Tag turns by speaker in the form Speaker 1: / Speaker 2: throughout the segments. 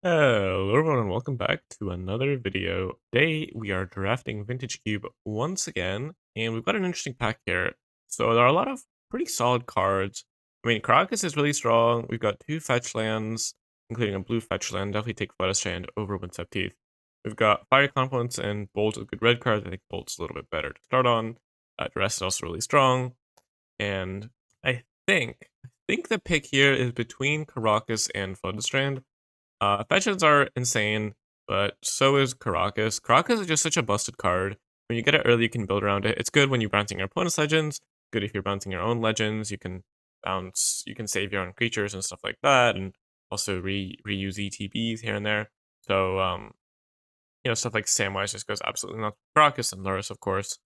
Speaker 1: Hello everyone and welcome back to another video. Today we are drafting Vintage Cube once again, and we've got an interesting pack here. So there are a lot of pretty solid cards. I mean, Caracas is really strong. We've got two fetch lands, including a blue fetch land. Definitely take Flatus Hand over Winsep Teeth. We've got Fire Confluence and Bolt with good red cards. I think Bolt's a little bit better to start on. The rest is also really strong. And I think the pick here is between Caracas and Floodstrand. Fetches are insane, but so is Caracas. Caracas is just such a busted card. When you get it early, you can build around it. It's good when you're bouncing your opponent's legends. Good if you're bouncing your own legends. You can save your own creatures and stuff like that, and also reuse ETBs here and there. So, stuff like Samwise just goes absolutely nuts. Caracas and Luris, of course.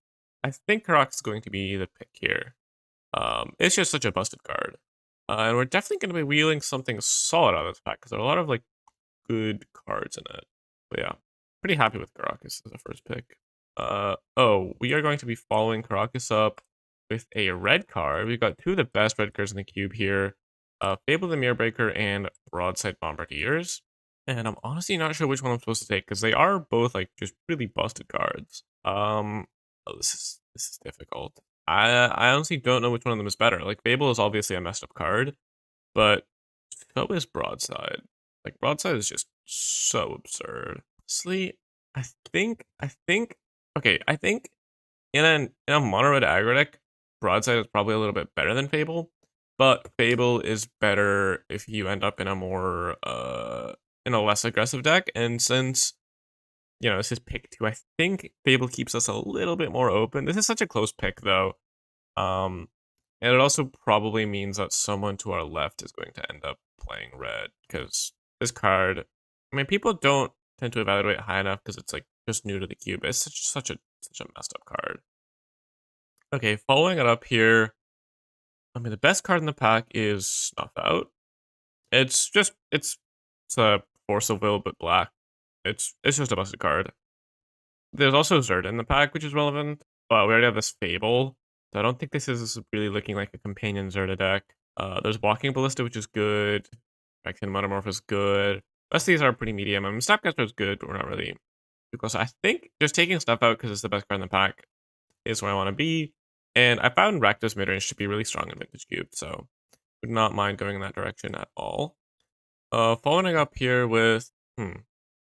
Speaker 1: I think Caracas is going to be the pick here. It's just such a busted card. And we're definitely going to be wheeling something solid out of this pack, because there are a lot of, good cards in it. But yeah, pretty happy with Caracas as a first pick. We are going to be following Caracas up with a red card. We've got two of the best red cards in the cube here. Fable the Mirrorbreaker and Broadside Bombardiers. And I'm honestly not sure which one I'm supposed to take, because they are both, just really busted cards. This is difficult. I honestly don't know which one of them is better. Like, Fable is obviously a messed up card, but so is Broadside. Like, Broadside is just so absurd. Honestly, I think in a mono red aggro deck, Broadside is probably a little bit better than Fable, but Fable is better if you end up in a more in a less aggressive deck. And since this is pick 2, I think Fable keeps us a little bit more open. This is such a close pick though. And it also probably means that someone to our left is going to end up playing red, because this card, I mean, people don't tend to evaluate high enough because it's just new to the cube. It's such a messed up card. Okay, following it up here, I mean, the best card in the pack is Snuff Out. It's a Force of Will but black. It's just a busted card. There's also Zerd in the pack, which is relevant, but we already have this Fable, so I don't think this is really looking like a companion Zerda deck. There's Walking Ballista, which is good. Vaccine Metamorph is good. Rest of these are pretty medium. I mean, Snapcaster is good, but we're not really too close. I think just taking Stuff Out because it's the best card in the pack is where I want to be. And I found Rakdos midrange to be really strong in Vintage Cube, so would not mind going in that direction at all. Following up here with, I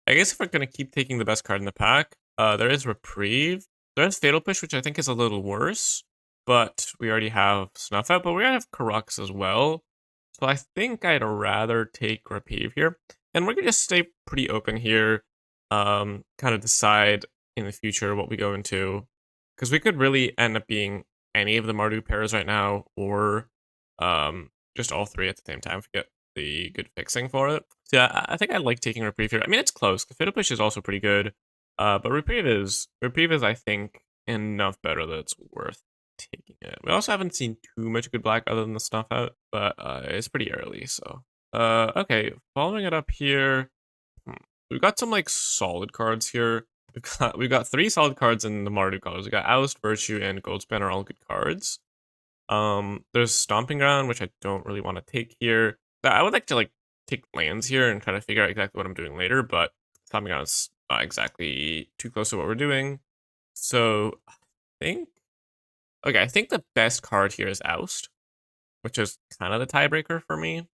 Speaker 1: guess if we're going to keep taking the best card in the pack, there is Reprieve. There is Fatal Push, which I think is a little worse, but we already have Snuff Out, but we already have Caracas as well. So I think I'd rather take Reprieve here. And we're going to just stay pretty open here, kind of decide in the future what we go into. Because we could really end up being any of the Mardu pairs right now, or just all three at the same time if we get the good fixing for it. So yeah, I think I like taking Reprieve here. I mean, it's close. The Fatal Push is also pretty good. But Reprieve is, I think, enough better that it's worth taking it. We also haven't seen too much good black other than the Snuff Out, but it's pretty early, so. Okay, following it up here, we've got some solid cards here. We've got 3 solid cards in the Mardu colors. We got Oust, Virtue, and Goldspan are all good cards. There's Stomping Ground, which I don't really want to take here. I would like to take lands here and try to figure out exactly what I'm doing later, but Stomping Ground is not exactly too close to what we're doing. So I think the best card here is Oust, which is kind of the tiebreaker for me.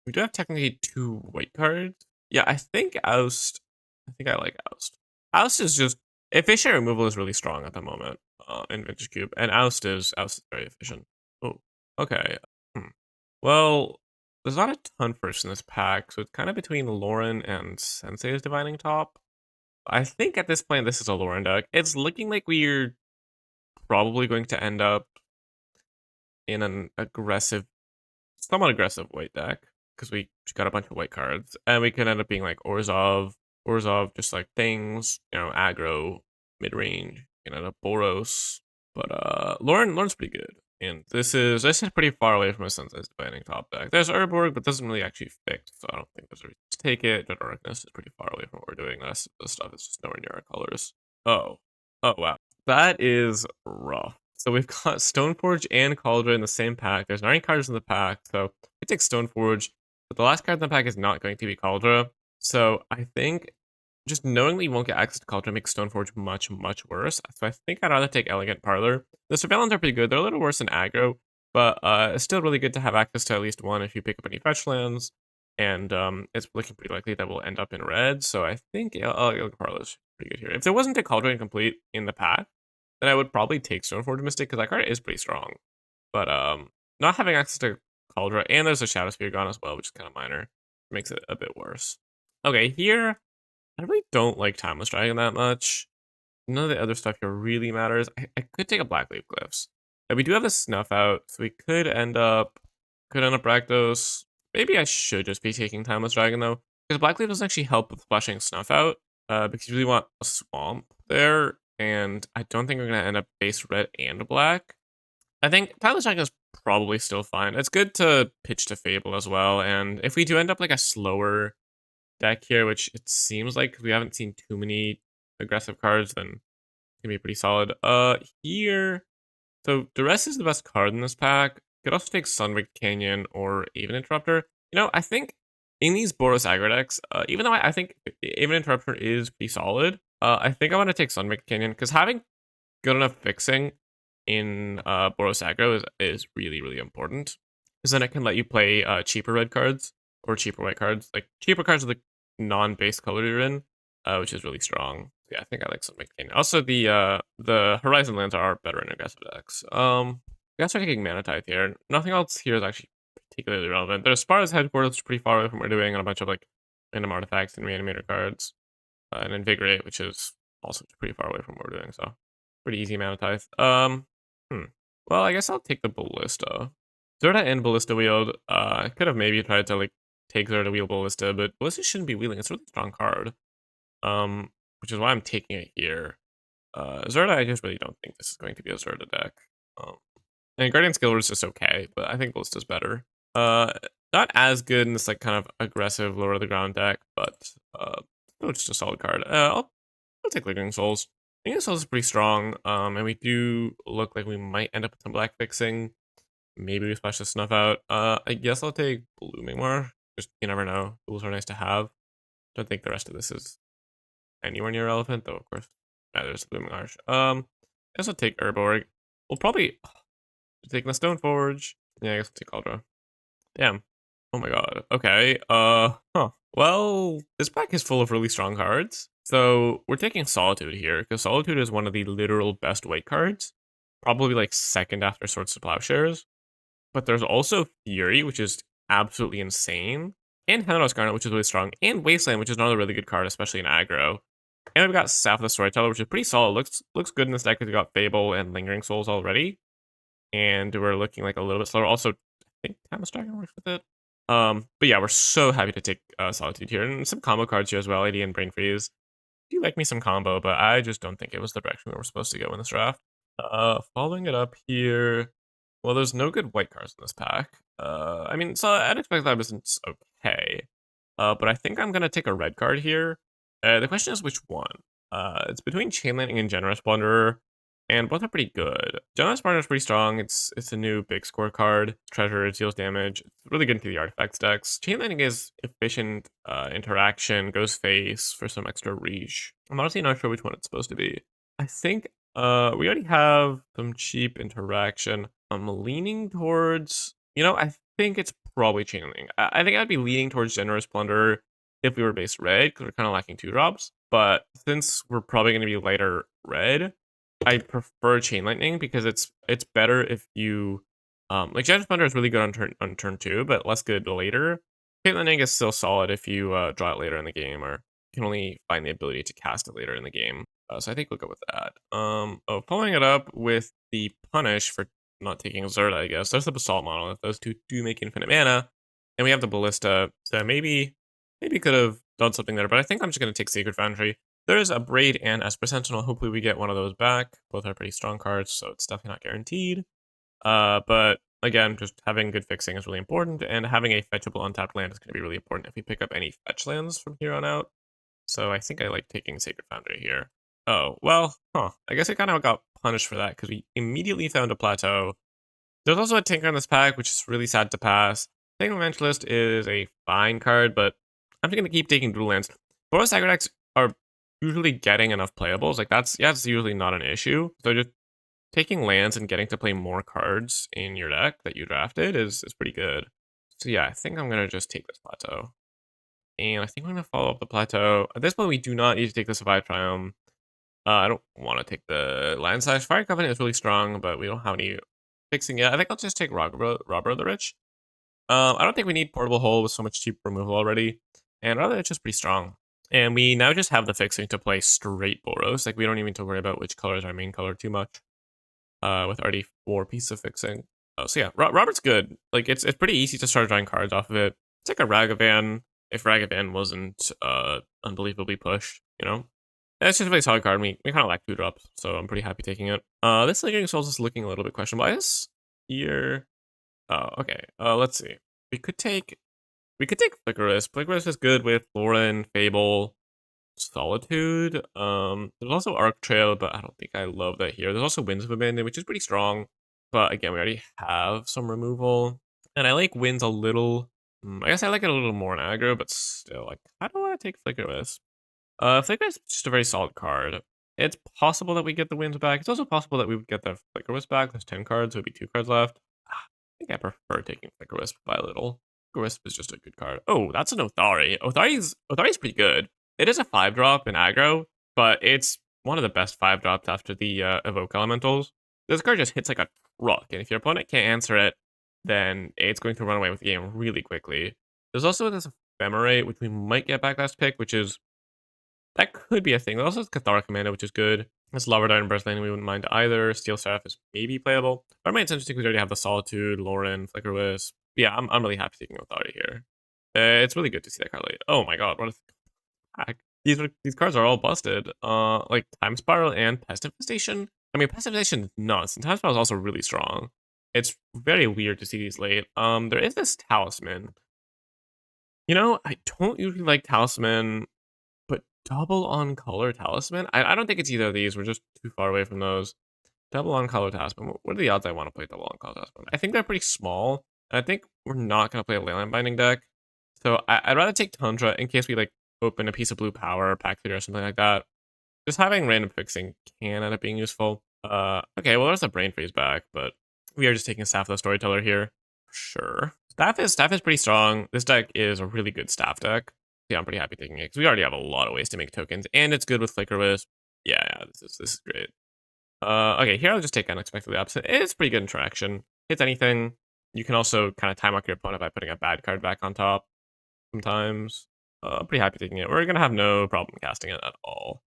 Speaker 1: We do have technically 2 white cards. Yeah, I think Oust. I think I like Oust. Oust is just, efficient removal is really strong at the moment in Vintage Cube, and Oust is very efficient. Oh, okay. Well, there's not a ton first in this pack, so it's kind of between Lauren and Sensei's Divining Top. I think at this point this is a Lauren deck. It's looking like we're probably going to end up in an somewhat aggressive white deck, because we just got a bunch of white cards, and we can end up being like Orzhov, just things, aggro, mid-range, end up Boros. But Lauren's pretty good. And this is pretty far away from a Sensei's Divining Top deck. There's Urborg, but doesn't really actually fix, so I don't think there's a reason to take it. The Darkness is pretty far away from what we're doing. This stuff is just nowhere near our colors. Oh wow. That is rough. So we've got Stoneforge and Cauldron in the same pack. There's 9 cards in the pack, so we take Stoneforge, but the last card in the pack is not going to be Cauldron. So I think just knowing that you won't get access to Cauldron makes Stoneforge much, much worse. So I think I'd rather take Elegant Parlor. The Surveillance are pretty good. They're a little worse than aggro, but it's still really good to have access to at least one if you pick up any fetch lands. And it's looking pretty likely that we'll end up in red. So I think Elegant Parlor is pretty good here. If there wasn't a Cauldron complete in the pack, then I would probably take Stoneforge Mystic because that card is pretty strong. But not having access to Cauldron, and there's a Shadow Sphere gone as well, which is kind of minor, makes it a bit worse. Okay, here I really don't like Timeless Dragon that much. None of the other stuff here really matters. I could take a Blackleaf Glyphs. And we do have a Snuff out, so we could end up Rakdos. Maybe I should just be taking Timeless Dragon though, because Blackleaf doesn't actually help with flashing Snuff out, because you really want a Swamp there, and I don't think we're gonna end up base red and black. I think Timeless Dragon is probably still fine. It's good to pitch to Fable as well, and if we do end up like a slower deck here, which it seems like we haven't seen too many aggressive cards, then it's gonna be pretty solid. Here, so Duress is the best card in this pack. Could also take Sunbaked Canyon or Aven Interrupter. I think in these Boros aggro decks, even though I think Aven Interrupter is pretty solid, I think I want to take Sunbaked Canyon because having good enough fixing in Boros aggro is really, really important. Because then it can let you play cheaper red cards or cheaper white cards, like cheaper cards with the non-base color you're in, which is really strong. Yeah, I think I like something. Also, the Horizon lands are better in aggressive decks. I guess we're taking Mana Tithe here. Nothing else here is actually particularly relevant. There's Spar's Headquarters, which is pretty far away from what we're doing, and a bunch of like random artifacts and reanimator cards, and Invigorate, which is also pretty far away from what we're doing. So pretty easy Mana Tithe. Well, I guess I'll take the Ballista. Zerta and Ballista wield. I could have maybe tried to like take Zerta wheel Ballista, but Ballista shouldn't be wheeling. It's a really strong card. Which is why I'm taking it here. Zerta, I just really don't think this is going to be a Zerta deck. And Guardian Skiller is just okay, but I think Ballista's better. Not as good in this like kind of aggressive lower of the ground deck, but still just a solid card. I'll take Lingering Souls. Lingering Souls is pretty strong, and we do look like we might end up with some black fixing. Maybe we splash the Snuff out. I guess I'll take Blooming Marsh. Just you never know. Tools are nice to have. Don't think the rest of this is anywhere near relevant, though. Of course, there's Blooming Marsh. I guess I'll take Urborg. We'll probably take the Stoneforge. Yeah, I guess I'll take Cauldron. Damn. Oh my god. Okay. Well, this pack is full of really strong cards. So we're taking Solitude here, because Solitude is one of the literal best white cards. Probably like second after Swords to Plowshares. But there's also Fury, which is absolutely insane. And Henros Garnet, which is really strong. And Wasteland, which is another really good card, especially in aggro. And we've got South of the Storyteller, which is pretty solid. Looks good in this deck because we got Fable and Lingering Souls already. And we're looking like a little bit slower. Also, I think Timeless Dragon works with it. But yeah, we're so happy to take Solitude here. And some combo cards here as well, AD and Brain Freeze. I do like me some combo, but I just don't think it was the direction we were supposed to go in this draft. Following it up here. Well, there's no good white cards in this pack. I mean, so I'd expect that was okay. But I think I'm gonna take a red card here. The question is which one? It's between Chain Lightning and Generous Plunderer, and both are pretty good. Generous Plunderer is pretty strong. It's a new big score card. Treasure, it deals damage. It's really good into the artifacts decks. Chain Lightning is efficient interaction, goes face for some extra reach. I'm honestly not sure which one it's supposed to be. I think we already have some cheap interaction. I'm leaning towards, I think it's probably Chain Lightning. I think I'd be leaning towards Generous Plunderer if we were base red, because we're kind of lacking 2-drops. But since we're probably going to be lighter red, I prefer Chain Lightning because it's better if you, like Generous Plunderer is really good on turn 2, but less good later. Chain Lightning is still solid if you draw it later in the game, or you can only find the ability to cast it later in the game. So I think we'll go with that. Following it up with the Punish for not taking Zerta, I guess. There's the Basalt Monolith. Those two do make infinite mana. And we have the Ballista. So maybe could have done something there. But I think I'm just going to take Sacred Foundry. There's a Braid and Esper Sentinel. Hopefully we get one of those back. Both are pretty strong cards, so it's definitely not guaranteed. But again, just having good fixing is really important. And having a fetchable untapped land is going to be really important if we pick up any fetch lands from here on out. So I think I like taking Sacred Foundry here. Oh, well, I guess I kind of got punished for that because we immediately found a plateau. There's also a Tinker in this pack, which is really sad to pass. Tangle Eventualist is a fine card, but I'm just gonna keep taking dual lands. Boros aggro decks are usually getting enough playables. Like that's usually not an issue. So just taking lands and getting to play more cards in your deck that you drafted is pretty good. So yeah, I think I'm gonna just take this plateau. And I think I'm gonna follow up the plateau. At this point, we do not need to take the Survive Triumph. I don't want to take the Land Slash. Fire Covenant is really strong, but we don't have any fixing yet. I think I'll just take Robber of the Rich. I don't think we need Portable Hole with so much cheap removal already. And Robber of the Rich is pretty strong. And we now just have the fixing to play straight Boros. Like, we don't even need to worry about which color is our main color too much. With already 4 pieces of fixing. So yeah, Robert's good. Like, it's pretty easy to start drawing cards off of it. It's like a Ragavan, if Ragavan wasn't unbelievably pushed, you know? It's just a really solid card. We kind of lack 2 drops, so I'm pretty happy taking it. This Lingering Souls is looking a little bit questionable. I guess here... Oh, okay. Let's see. We could take Flickerus. Flickerus is good with Lauren, Fable, Solitude. There's also Arc Trail, but I don't think I love that here. There's also Winds of Abandon, which is pretty strong. But again, we already have some removal. And I like Winds a little... I guess I like it a little more in aggro, but still, like, how do I take Flickerus? Flicker is just a very solid card. It's possible that we get the Winds back. It's also possible that we would get the Flicker Wisp back. There's 10 cards, so it'd be 2 cards left. I think I prefer taking Flicker Wisp by a little. Flicker Wisp is just a good card. Oh, that's an Othari. Othari's pretty good. It is a 5-drop in aggro, but it's one of the best 5-drops after the Evoke Elementals. This card just hits like a truck, and if your opponent can't answer it, then it's going to run away with the game really quickly. There's also this Ephemerate, which we might get back last pick, which is... That could be a thing. There's also Cathara Commando, which is good. This Lava Dart and Burst Lane, we wouldn't mind either. Steel Seraph is maybe playable. Our main interesting because we already have the Solitude, Lauren, Flicker Wisp. Yeah, I'm really happy taking Othari here. It's really good to see that card late. Oh my god, what a hack. These cards are all busted. Like Time Spiral and Pest Infestation. I mean, Pest Infestation is nuts, and Time Spiral is also really strong. It's very weird to see these late. There is this Talisman. You know, I don't usually like Talisman, but double on color Talisman? I don't think it's either of these. We're just too far away from those. Double on color Talisman. What are the odds I want to play double on color Talisman? I think they're pretty small. And I think we're not going to play a Leyline Binding deck. So I'd rather take Tundra in case we like open a piece of blue power, pack theater, or something like that. Just having random fixing can end up being useful. Okay, well there's a Brain Freeze back, but we are just taking Staff of the Storyteller here. For sure. Staff is pretty strong. This deck is a really good staff deck. Yeah, I'm pretty happy taking it because we already have a lot of ways to make tokens, and it's good with Flicker Wisp. Yeah, this is great. Okay, here I'll just take Unexpectedly Absent. It's pretty good interaction. Hits anything. You can also kind of time out your opponent by putting a bad card back on top sometimes. I'm pretty happy taking it. We're gonna have no problem casting it at all.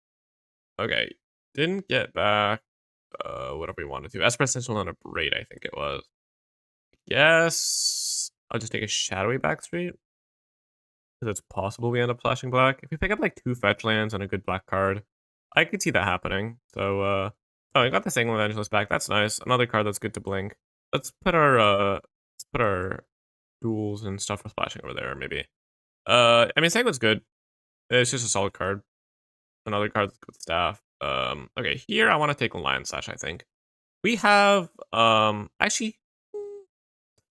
Speaker 1: Okay, didn't get back whatever we wanted to. Esper Essential on a Braid, I think it was. Yes, I'll just take a Shadowy Backstreet. Because it's possible we end up flashing black. If we pick up like 2 fetch lands and a good black card, I could see that happening. So, oh, we got the Sanguine Evangelist back. That's nice. Another card that's good to blink. Let's put our duels and stuff for splashing over there, maybe. I mean, Sanguine's good. It's just a solid card. Another card that's good with staff. Okay, here I want to take Lion Slash, I think. We have, actually,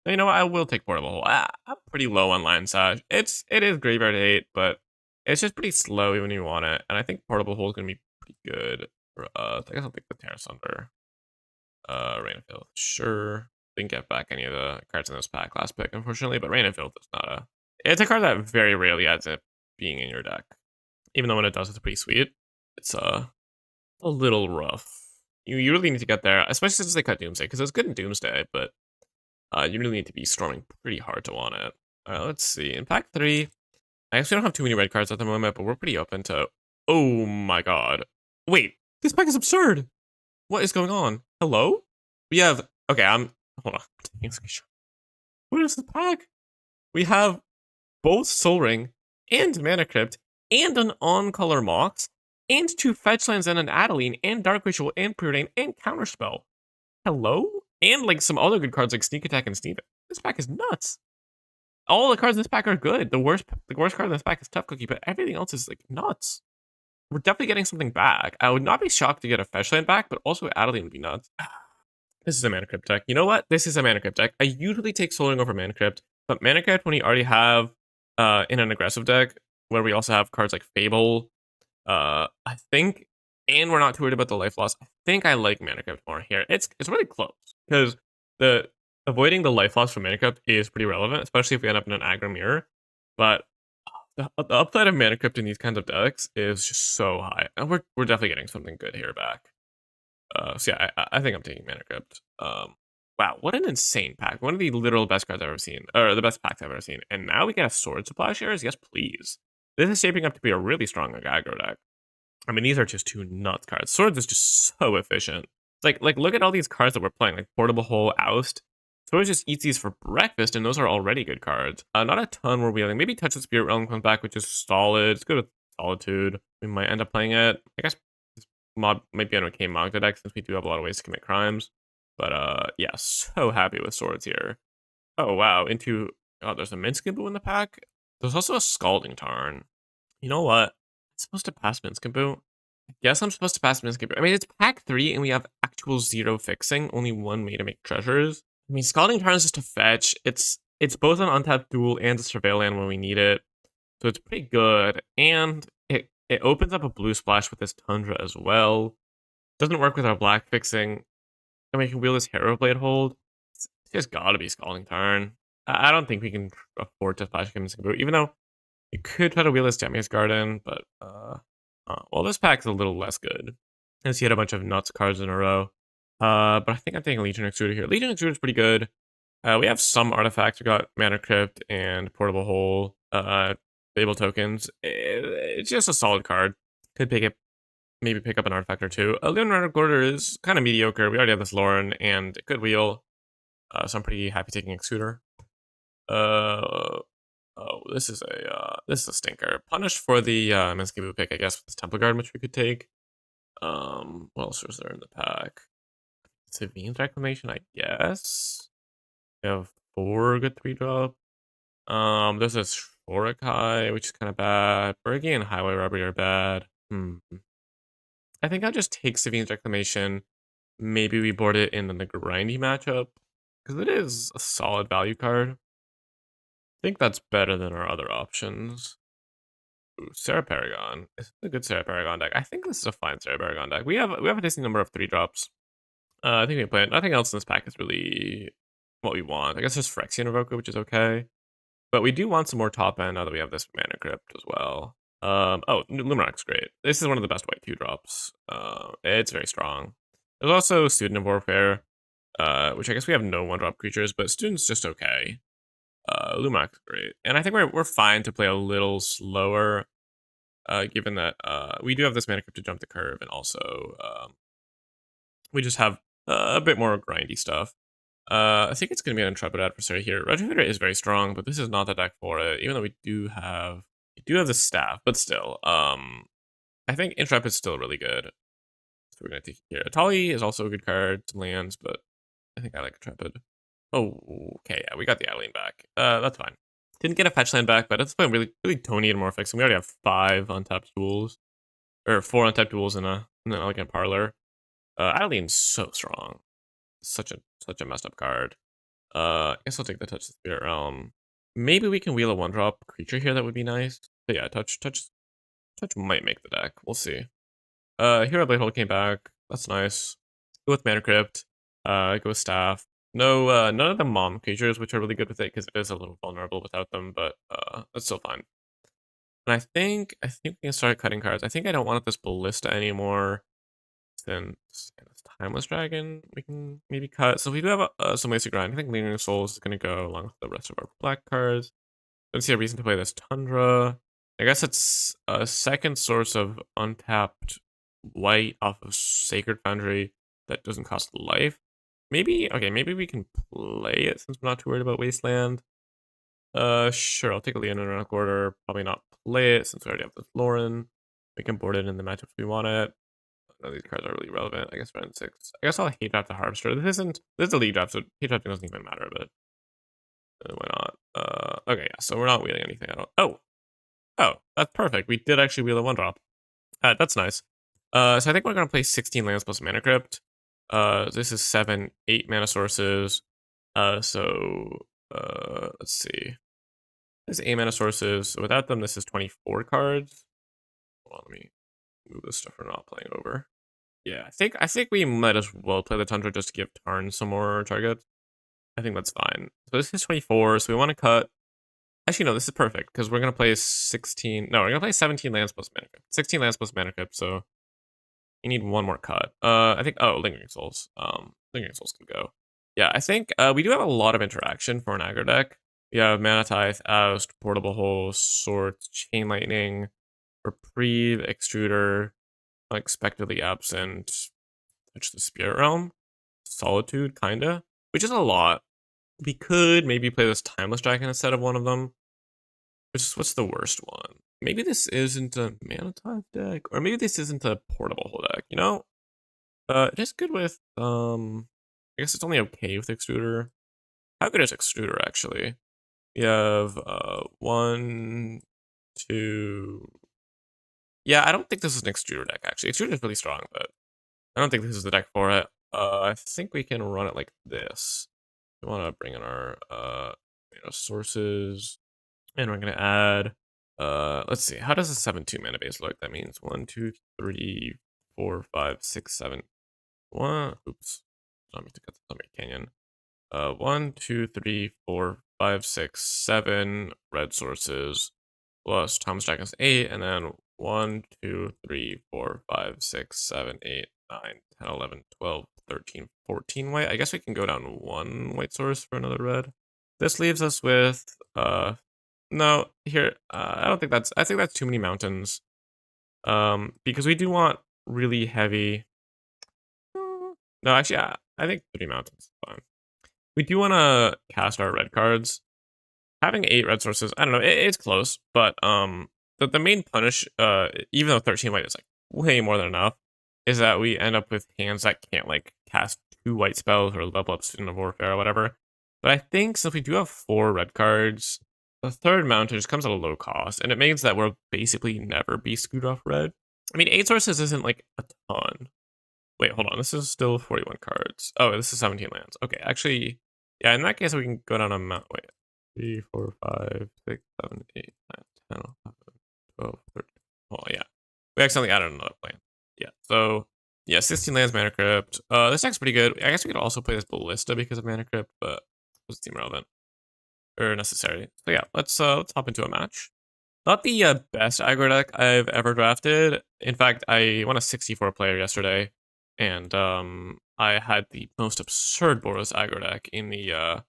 Speaker 1: you know what? I will take Portable Hole. I'm pretty low on Lion Slash. It is Graveyard 8, but it's just pretty slow even when you want it. And I think Portable Hole is going to be pretty good for us. I guess I'll take the Terra Sunder. Rain of Filth. Sure. Didn't get back any of the cards in this pack last pick, unfortunately, but Rain of Filth is not a... It's a card that very rarely adds up being in your deck. Even though when it does, it's pretty sweet. It's a little rough. You really need to get there, especially since they cut Doomsday, because it's good in Doomsday, but you really need to be storming pretty hard to want it. Let's see. In pack 3, I guess we don't have too many red cards at the moment, but we're pretty open to... Oh my god. Wait, this pack is absurd! What is going on? Hello? We have... Okay, hold on. I'm taking a screenshot. What is this pack? We have both Soul Ring and Mana Crypt and an on-color Mox and 2 fetch lands and an Adeline and Dark Ritual and Preordain and Counterspell. Hello? And like some other good cards like Sneak Attack and Sneak. This pack is nuts. All the cards in this pack are good. The worst card in this pack is Tough Cookie, but everything else is like nuts. We're definitely getting something back. I would not be shocked to get a fetch land back, but also Adeline would be nuts. This is a Mana Crypt deck. You know what? This is a Mana Crypt deck. I usually take Soul Ring over Mana Crypt, but Mana Crypt when you already have in an aggressive deck where we also have cards like Fable. I think, and we're not too worried about the life loss. I think I like Mana Crypt more here. It's really close because the avoiding the life loss from Mana Crypt is pretty relevant, especially if we end up in an aggro mirror. But the upside of Mana Crypt in these kinds of decks is just so high, and we're definitely getting something good here back. So yeah, I think I'm taking Mana Crypt. Wow, what an insane pack! One of the literal best cards I've ever seen, or the best packs I've ever seen. And now we get a Sword Supply Shares. Yes, please. This is shaping up to be a really strong aggro deck. I mean, these are just two nuts cards. Swords is just so efficient. It's like look at all these cards that we're playing, like Portable Hole, Oust. Swords just eats these for breakfast, and those are already good cards. Not a ton we're wheeling. Maybe Touch the Spirit Realm comes back, which is solid. It's good with Solitude. We might end up playing it. I guess this mod might be an okay Magda deck since we do have a lot of ways to commit crimes. But yeah, so happy with Swords here. Oh wow, oh, there's a Minskaboo in the pack. There's also a Scalding Tarn. You know what? I'm supposed to pass Minskaboo. I guess I'm supposed to pass Minskaboo. I mean, it's pack 3 and we have actual 0 fixing, only 1 way to make treasures. I mean, Scalding Tarn is just a fetch. It's both an untapped duel and a surveil land when we need it. So it's pretty good. And it opens up a blue splash with this Tundra as well. Doesn't work with our black fixing. And we can wheel this Hero Blade hold. It's just gotta be Scalding Tarn. I don't think we can afford to splash Minskaboo, even though you could try to wheel this Demi's Garden, but well, this pack's a little less good. As he had a bunch of nuts cards in a row. But I think I'm taking Legion Extruder here. Legion Extruder is pretty good. We have some artifacts. We got Mana Crypt and Portable Hole, Fable tokens. It's just a solid card. Could maybe pick up an artifact or two. Leonardo Gorder is kind of mediocre. We already have this Lauren, and it could wheel. So I'm pretty happy taking Extruder. Oh, this is a stinker. Punish for the Minskaboo pick, I guess, with this Temple Guard, which we could take. What else was there in the pack? Savine's Reclamation, I guess. We have 4 good 3-drop. There's this Shorikai, which is kind of bad. Bergie and Highway Robbery are bad. I think I'll just take Savine's Reclamation. Maybe we board it in the grindy matchup, because it is a solid value card. I think that's better than our other options. Ooh, Sarah Paragon. It's a good Sarah Paragon deck. I think this is a fine Sarah Paragon deck. We have a decent number of 3-drops. I think we play it. Nothing else in this pack is really what we want. I guess there's Phyrexian Evoker, which is okay. But we do want some more top end now that we have this Mana Crypt as well. Oh, Luminarch's great. This is one of the best white 2-drops. It's very strong. There's also Student of Warfare, which I guess we have no 1-drop creatures, but Student's just okay. Luminarch's great. And I think we're fine to play a little slower, given that we do have this Mana Crypt to jump the curve, and also we just have a bit more grindy stuff. I think it's going to be an Intrepid adversary here. Retributor is very strong, but this is not the deck for it, even though we do have the staff, but still, I think Intrepid's still really good. So we're going to take it here. Atali is also a good card, some lands, but I think I like Intrepid. Oh, okay, yeah, we got the Adeline back. That's fine. Didn't get a fetch land back, but it's playing really Tony and Morphix, and we already have 5 untapped duels. Or 4 untapped duels in an Elegant Parlor. Adeline's so strong. Such a messed up card. I guess I'll take the Touch the Spirit Realm. Maybe we can wheel a 1-drop creature here, that would be nice. But yeah, touch might make the deck. We'll see. Hero Blade Hold came back. That's nice. Go with Mana Crypt. Go with Staff. No, none of the mom creatures, which are really good with it because it is a little vulnerable without them, but that's still fine. And I think we can start cutting cards. I think I don't want this Ballista anymore. Since it's Timeless Dragon, we can maybe cut. So we do have some ways to grind. I think Lingering Souls is going to go along with the rest of our black cards. Don't see a reason to play this Tundra. I guess it's a second source of untapped white off of Sacred Foundry that doesn't cost life. Maybe we can play it since we're not too worried about Wasteland. Sure, I'll take a Leonardo Order. Probably not play it since we already have this Lauren. We can board it in the matchup if we want it. None of these cards are really relevant. I guess round 6. I guess I'll hate draft the Harvester. This is a league draft, so hate drafting doesn't even matter, but why not? Okay, yeah, so we're not wheeling anything. Oh, that's perfect. We did actually wheel a 1-drop. That's nice. So I think we're gonna play 16 lands plus Mana Crypt. This is 7, 8 mana sources. Let's see. There's 8 mana sources. So without them, this is 24 cards. Hold on, let me move this stuff we're not playing over. Yeah, I think we might as well play the Tundra just to give Tarn some more targets. I think that's fine. So this is 24, so we want to cut. Actually, no, this is perfect because we're gonna play 16. No, we're gonna play 17 lands plus mana crypt. 16 lands plus mana crypt. So you need one more cut. I think. Oh, Lingering Souls. Lingering Souls can go. Yeah, I think we do have a lot of interaction for an aggro deck. We have Mana Tithe, Oust, Portable Hole, Swords, Chain Lightning, Reprieve, Extruder, Unexpectedly Absent, Touch the Spirit Realm, Solitude, kinda, which is a lot. We could maybe play this Timeless Dragon instead of one of them. What's the worst one? Maybe this isn't a Mana Tithe deck, or maybe this isn't a Portable Hole deck. You know, it is good with I guess it's only okay with Extruder. How good is Extruder actually? We have 1, 2. Yeah, I don't think this is an Extruder deck actually. Extruder is really strong, but I don't think this is the deck for it. I think we can run it like this. We want to bring in our sources, and we're gonna add. Let's see. How does a 7/2 mana base look? That means 1, 2, 3, 4, 5, 6, 7. One. Oops. I mean to cut the Summit Canyon. 1, 2, 3, 4, 5, 6, 7 red sources plus Thomas Jackson's 8, and then 1, 2, 3, 4, 5, 6, 7, 8, 9, 10, 11, 12, 13, 14 white. I guess we can go down one white source for another red. This leaves us with no, here I think that's too many mountains. Because we do want really heavy. No, actually, I think 3 mountains is fine. We do want to cast our red cards. Having 8 red sources, I don't know, it's close, but the main punish, even though 13 white is like way more than enough, is that we end up with hands that can't like cast 2 white spells or level up Student of Warfare or whatever. But I think since we do have 4 red cards, the third mountain just comes at a low cost, and it means that we'll basically never be screwed off red. I mean, 8 sources isn't like a ton. Wait, hold on, this is still 41 cards. Oh, this is 17 lands. Okay, actually, yeah, in that case, we can go down a mount. Wait. 3, 4, 5, 6, 7, 8, 9, 10, 11, 12, 13. Oh, yeah. We accidentally added another land. Yeah, so, yeah, 16 lands, Mana Crypt. This deck's pretty good. I guess we could also play this Ballista because of Mana Crypt, but it doesn't seem relevant or necessary. So, yeah, let's hop into a match. Not the best aggro deck I've ever drafted. In fact, I won a 64 player yesterday, and I had the most absurd Boros aggro deck in the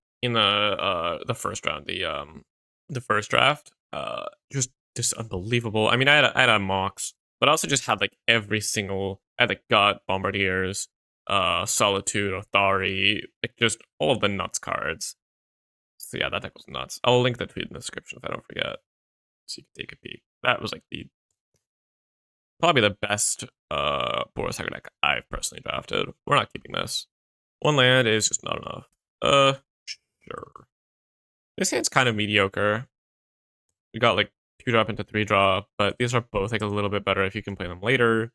Speaker 1: first round, the first draft. Just unbelievable. I mean, I had a Mox, but I also just had like every single. I had like Gut, Bombardiers, Solitude, Othari, like just all of the nuts cards. So yeah, that deck was nuts. I'll link the tweet in the description if I don't forget, so you can take a peek. That was like probably the best Boros aggro deck I've personally drafted. We're not keeping this. One land is just not enough. Sure. This hand's kind of mediocre. We got like 2-drop into 3-drop, but these are both like a little bit better if you can play them later.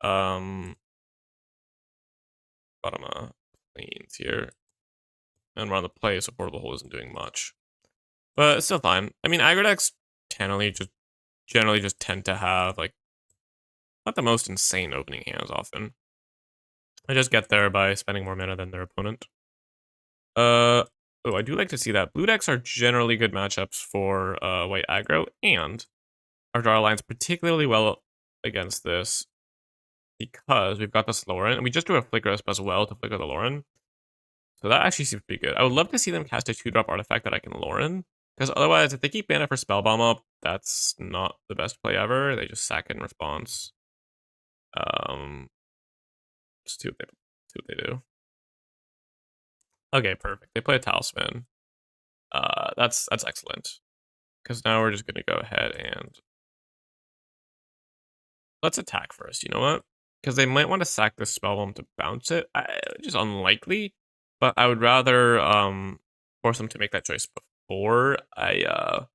Speaker 1: Bottom of Plains here. And we're on the play, so Portable Hole isn't doing much. But it's still fine. I mean, aggro decks generally just tend to have like not the most insane opening hands often. I just get there by spending more mana than their opponent. Oh, I do like to see that. Blue decks are generally good matchups for white aggro, and our draw aligns particularly well against this because we've got this Lauren, and we just drew a Flicker Wisp as well to flicker the Lauren. So that actually seems pretty good. I would love to see them cast a 2-drop artifact that I can Lauren, because otherwise, if they keep mana for Spellbomb up, that's not the best play ever. They just sack it in response. Just see what they do. Okay, perfect. They play a Talisman. That's excellent. Because now we're just gonna go ahead and let's attack first. You know what? Because they might want to sack this Spellbomb to bounce it. Which is unlikely, but I would rather force them to make that choice before I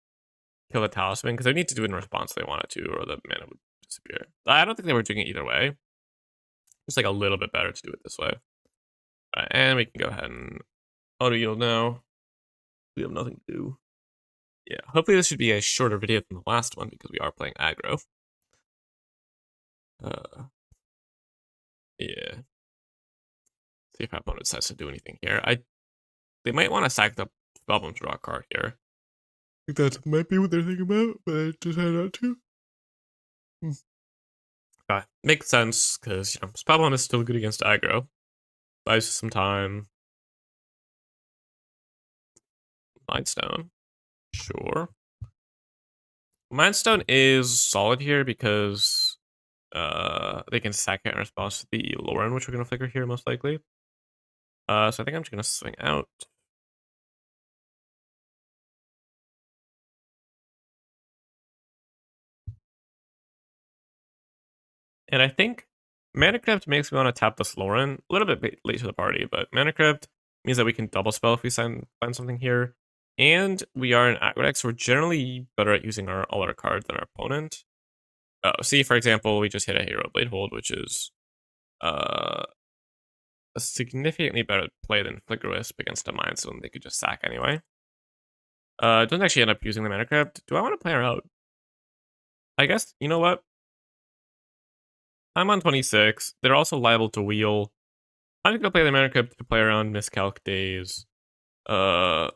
Speaker 1: kill the Talisman, because they need to do it in response if they wanted to, or the mana would disappear. I don't think they were doing it either way. It's like a little bit better to do it this way. All right, and we can go ahead and auto yield now. We have nothing to do. Yeah, hopefully this should be a shorter video than the last one because we are playing aggro. Yeah. See if my opponent decides to do anything here. They might want to sack the problem draw card here. I think that might be what they're thinking about, but I decided not to. Makes sense, because, Spellbomb is still good against aggro. Buys you some time. Mindstone. Sure. Mindstone is solid here because they can sack it in response to the Lauren, which we're going to flicker here most likely. So I think I'm just going to swing out. And I think Mana Crypt makes me want to tap this Lauren. A little bit late to the party, but Mana Crypt means that we can double spell if we find something here. And we are in aggro deck, so we're generally better at using all our cards than our opponent. See, for example, we just hit a Hero Blade Hold, which is a significantly better play than Flicker Wisp against a Mindstone they could just sack anyway. Don't actually end up using the Mana Crypt. Do I want to play her out? I guess, you know what? I'm on 26. They're also liable to wheel. I'm just gonna play the Mana Crypt to play around Miscalc days. I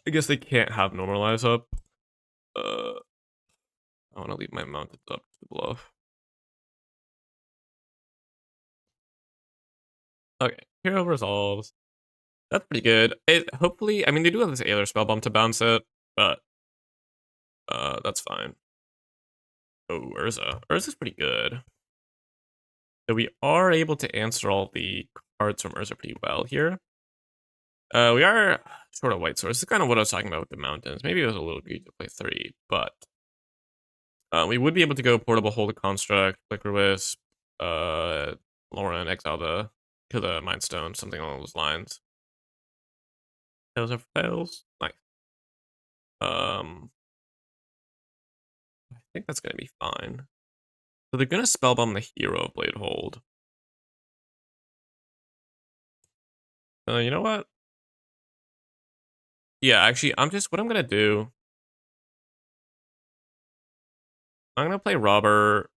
Speaker 1: guess they can't have Normalize up. I want to leave my Mounted up to the bluff. Okay, Hero resolves. That's pretty good. Hopefully, I mean, they do have this Ailer Spellbomb to bounce it, but that's fine. Oh, Urza. Urza's pretty good. So we are able to answer all the cards from Urza pretty well here. We are short of white source. This is kind of what I was talking about with the mountains. Maybe it was a little greedy to play 3, but we would be able to go Portable Hold a Construct, Flicker Wisp, Lauren, exile to the Mind Stone, something along those lines. Those are fails. Nice. I think that's gonna be fine. So they're gonna Spellbomb the Hero of Blade Hold. You know what? Yeah, actually, what I'm gonna do. I'm gonna play Robber.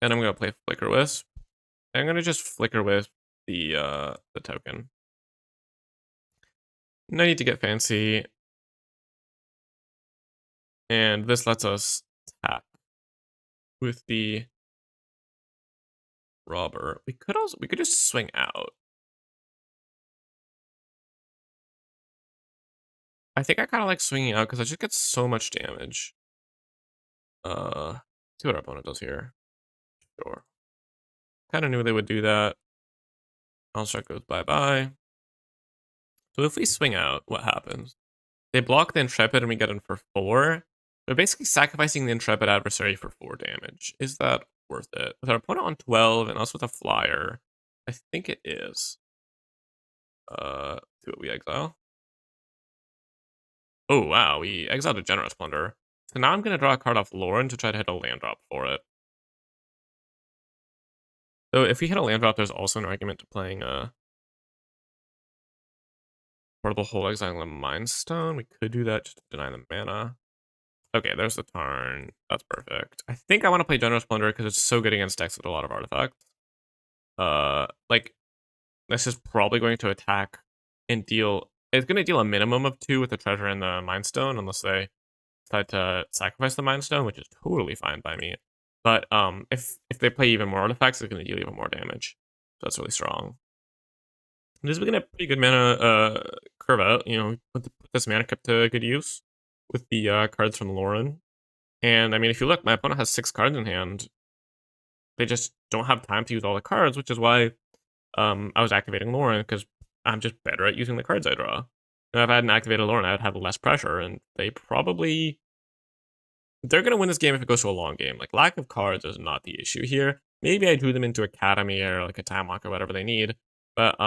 Speaker 1: And I'm gonna play Flicker Wisp. I'm gonna just Flicker Wisp the token. No need to get fancy. And this lets us tap with the Robber. We could just swing out. I think I kind of like swinging out because I just get so much damage. See what our opponent does here. Sure. Kind of knew they would do that. Construct goes bye-bye. So if we swing out, what happens? They block the Intrepid and we get in for 4. We're basically sacrificing the Intrepid adversary for 4 damage. Is that worth it? With our opponent on 12 and us with a flyer, I think it is. Do it, we exile. Oh, wow, we exiled a Generous Plunder. So now I'm going to draw a card off Lauren to try to hit a land drop for it. So if we hit a land drop, there's also an argument to playing Portable Hold, exiling the Mind Stone. We could do that just to deny the mana. Okay, there's the turn. That's perfect. I think I want to play Generous Plunder because it's so good against decks with a lot of artifacts. Like, this is probably going to attack and deal... It's going to deal a minimum of 2 with the Treasure and the Mind Stone, unless they decide to sacrifice the Mind Stone, which is totally fine by me. But if they play even more artifacts, it's going to deal even more damage. So that's really strong. This is going to pretty good mana curve out. Put this Mana Crypt to good use with the cards from Lauren. And I mean, if you look, my opponent has 6 cards in hand. They just don't have time to use all the cards, which is why I was activating Lauren, because I'm just better at using the cards I draw. If I hadn't activated Lauren, I'd have less pressure, and they're going to win this game if it goes to a long game. Like, lack of cards is not the issue here. Maybe I drew them into Academy or like a Time Walk or whatever they need, but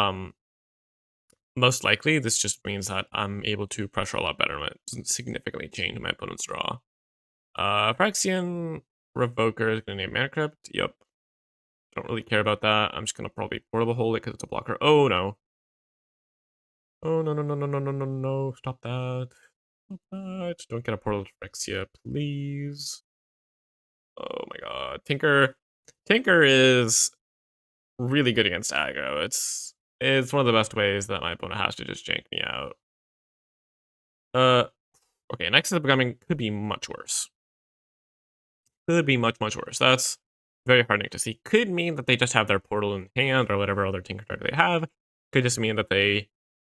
Speaker 1: most likely this just means that I'm able to pressure a lot better, and it doesn't significantly change my opponent's draw. Phyrexian Revoker is going to name Mana Crypt. Yep. Don't really care about that. I'm just going to probably Portable Hold it because it's a blocker. Oh, no. Oh, no, no, no, no, no, no, no, no. Stop that. Stop that. Don't get a Portal to Phyrexia, please. Oh my god. Tinker is really good against aggro. It's one of the best ways that my opponent has to just jank me out. Uh, okay, next is becoming could be much worse. Could be much, much worse. That's very heartening to see. Could mean that they just have their Portal in hand or whatever other Tinker deck they have. Could just mean that it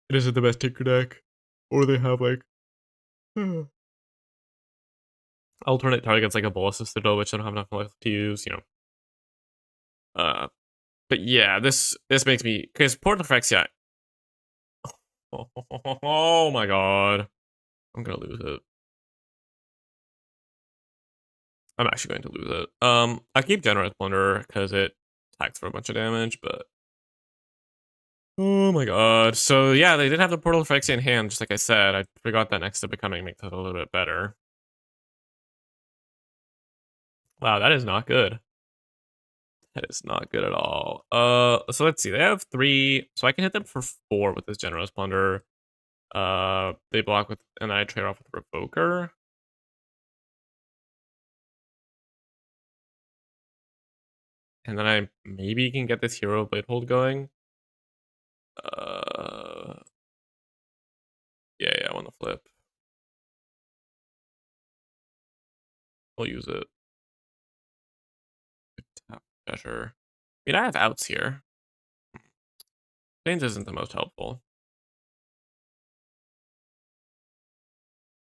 Speaker 1: isn't the best Tinker deck. Or they have like alternate targets like a Bola Citadel, which I don't have enough life to use, but yeah, this makes me because Portal Phyrexia. Oh my god. I'm gonna lose it. I'm actually going to lose it. I keep Generous Plunder because it attacks for a bunch of damage, but oh my god. So yeah, they did have the Portal Phyrexia in hand, just like I said. I forgot that next to becoming makes it a little bit better. Wow, that is not good. That is not good at all. So let's see. They have 3, so I can hit them for 4 with this Generous Plunder. They block with, and then I trade off with Revoker. And then I maybe can get this Hero Blade Hold going. Yeah, I want to flip. I'll use it. Tap pressure. I mean, I have outs here. Plains isn't the most helpful.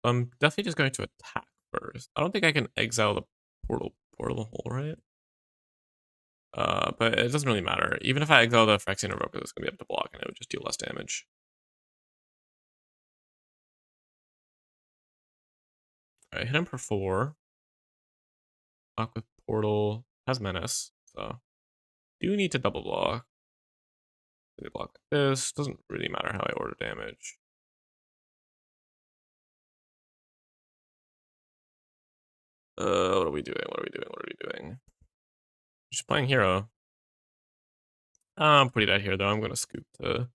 Speaker 1: I'm definitely just going to attack first. I don't think I can exile the portal hole, right? But it doesn't really matter. Even if I exile the Phyrexian Evoker, it's gonna be able to block and it would just deal less damage. Alright, hit him for 4. Block with Portal. Has Menace, so do need to double block. They block like this. Doesn't really matter how I order damage. What are we doing? What are we doing? What are we doing? Just playing hero. I'm pretty dead here though. I'm gonna scoop to.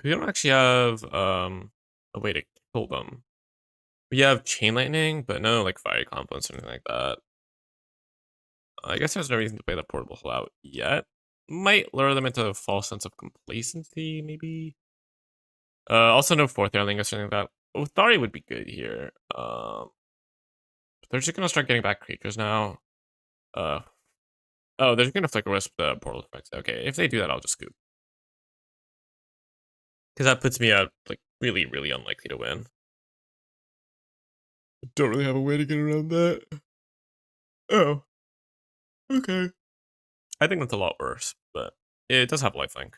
Speaker 1: We don't actually have a way to kill them. We have chain lightning, but no like fiery confluence or anything like that. I guess there's no reason to play the portable hull out yet. Might lure them into a false sense of complacency, maybe. Also no fourth Erling or something like that. Uthari would be good here. They're just gonna start getting back creatures now. Oh, they're just gonna flicker wisp the portal effects. Okay, if they do that, I'll just scoop. Because that puts me at like really, really unlikely to win. I don't really have a way to get around that. Oh. Okay. I think that's a lot worse, but it does have lifelink.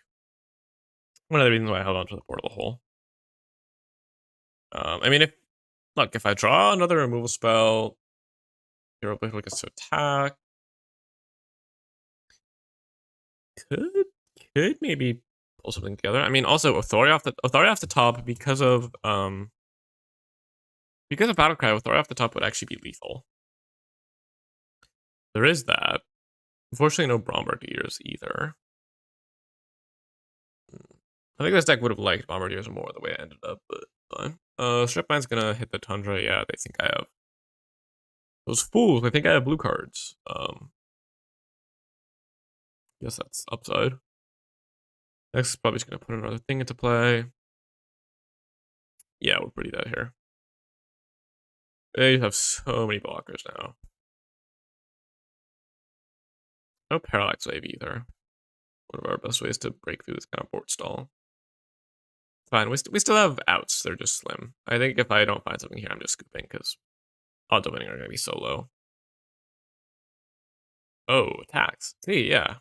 Speaker 1: One of the reasons why I held on to the portal hole. I mean, if I draw another removal spell, Hero Blade gets to attack. Could maybe pull something together. I mean, also Authority off the top because of Battlecry. Authority off the top would actually be lethal. There is that. Unfortunately, no Bombardiers either. I think this deck would have liked Bombardiers more the way it ended up, but fine. Stripmine's gonna hit the Tundra. Yeah, they think I have. Those fools, I think I have blue cards. Guess that's upside. Next is probably just gonna put another thing into play. Yeah, we're pretty dead here. They have so many blockers now. No Parallax Wave either. One of our best ways to break through this kind of port stall. Fine, we still have outs. They're just slim. I think if I don't find something here, I'm just scooping because odds of winning are gonna be so low. Oh, attacks. See, yeah.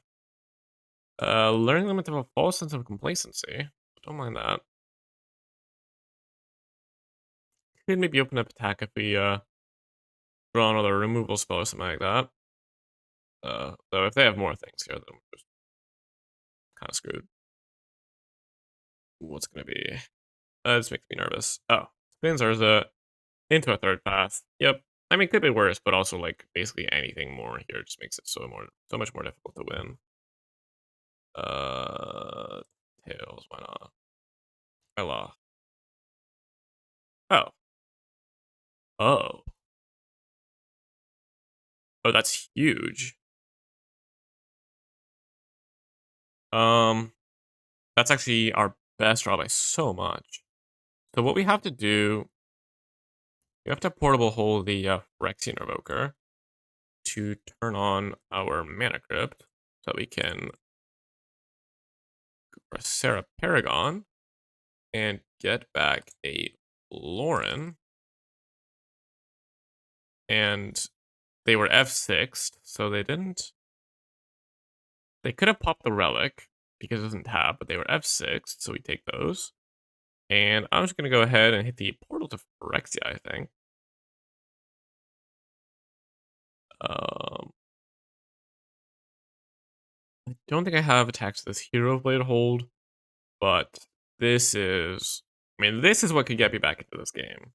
Speaker 1: Learning them into a false sense of complacency. Don't mind that. Could maybe open up attack if we draw another removal spell or something like that. Though if they have more things here, then we're just kind of screwed. What's gonna be? This makes me nervous. Oh, spins Urza into a third path. Yep. I mean, could be worse, but also like basically anything more here just makes it so much more difficult to win. Tails, why not? I lost. Oh. Oh. Oh, that's huge. Um, that's actually our best draw by so much. So what we have to do, we have to portable hold the Phyrexian Revoker to turn on our Mana Crypt so we can press Sarah Paragon and get back a Lauren. And they were F6'd, so they didn't. They could have popped the Relic because it doesn't tap, but they were F6'd, so we take those. And I'm just going to go ahead and hit the portal to Phyrexia, I think. I don't think I have attacks to this Hero Blade hold, but this is. I mean, this is what could get me back into this game.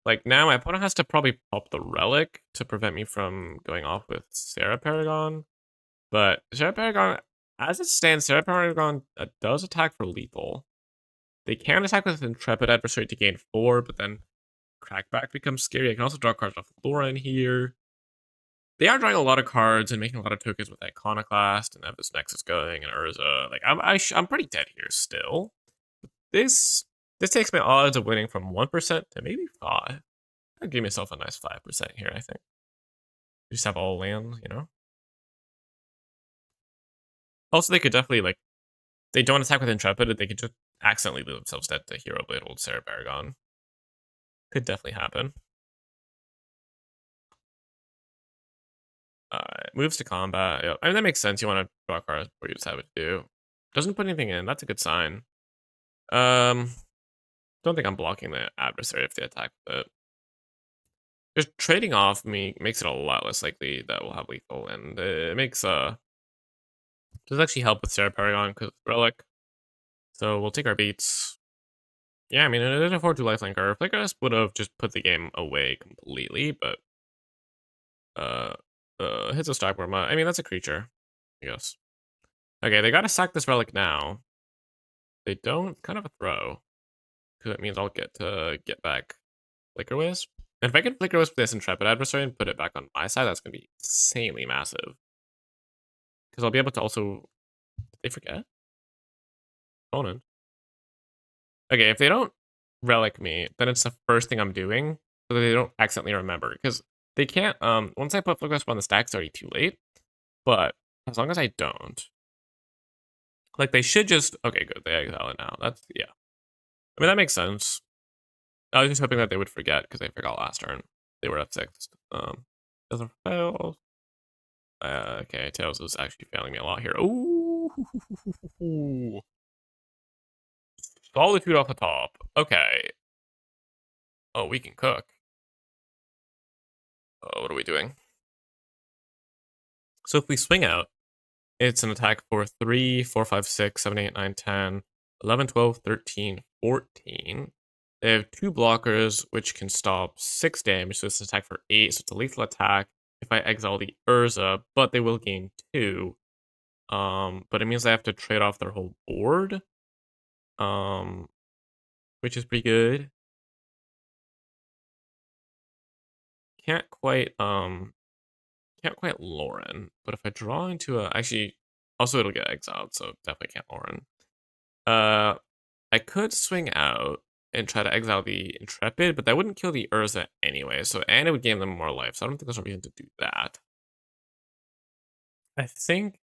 Speaker 1: Like, now my opponent has to probably pop the Relic to prevent me from going off with Sarah Paragon. But Sarah Paragon, as it stands, Sarah Paragon does attack for lethal. They can attack with Intrepid Adversary to gain 4, but then Crackback becomes scary. I can also draw cards off Lauren here. They are drawing a lot of cards and making a lot of tokens with Iconoclast, and they have this Nexus going, and Urza. Like, I'm pretty dead here still. This takes my odds of winning from 1% to maybe 5. I'll give myself a nice 5% here, I think. Just have all lands, you know? Also, they could definitely, like, they don't attack with Intrepid, they could just accidentally leave themselves dead to Hero Blade Old Sarah Paragon. Could definitely happen. Moves to combat. Yep. I mean, that makes sense. You want to draw cards before you decide what to do. Doesn't put anything in. That's a good sign. Don't think I'm blocking the adversary if they attack with it. Just trading off me makes it a lot less likely that we'll have lethal, and it makes does actually help with Sarah Paragon because it's Relic. So we'll take our beats. Yeah, I mean, it didn't afford to lifelink her. Flickerus would have just put the game away completely, but hits a stock worm. I mean, that's a creature, I guess. Okay, they gotta sack this Relic now. They don't, kind of a throw. Because it means I'll get to get back Flicker Wisp. And if I can Flicker Wisp this Intrepid Adversary and put it back on my side, that's going to be insanely massive. Because I'll be able to also... Did they forget? Opponent. Okay, if they don't Relic me, then it's the first thing I'm doing, so that they don't accidentally remember. Because they can't... Once I put Flicker Wisp on the stack, it's already too late. But as long as I don't... Like, they should just... Okay, good. They exile it now. That's... Yeah. I mean, that makes sense. I was just hoping that they would forget, because they forgot last turn. They were F6. Doesn't fail. Okay, Tails is actually failing me a lot here. Ooh. Solitude off the top. Okay. Oh, we can cook. Oh, what are we doing? So if we swing out, it's an attack for 3, 4, 5, 6, 7, 8, 9, 10, 11, 12, 13, 14. They have 2 blockers, which can stop 6 damage, so it's an attack for 8, so it's a lethal attack if I exile the Urza, but they will gain 2. But it means I have to trade off their whole board, which is pretty good. Can't quite Lauren, but if I draw into a, actually, also it'll get exiled, so definitely can't Lauren. I could swing out and try to exile the Intrepid, but that wouldn't kill the Urza anyway, so, and it would gain them more life, so I don't think there's a reason to do that. I think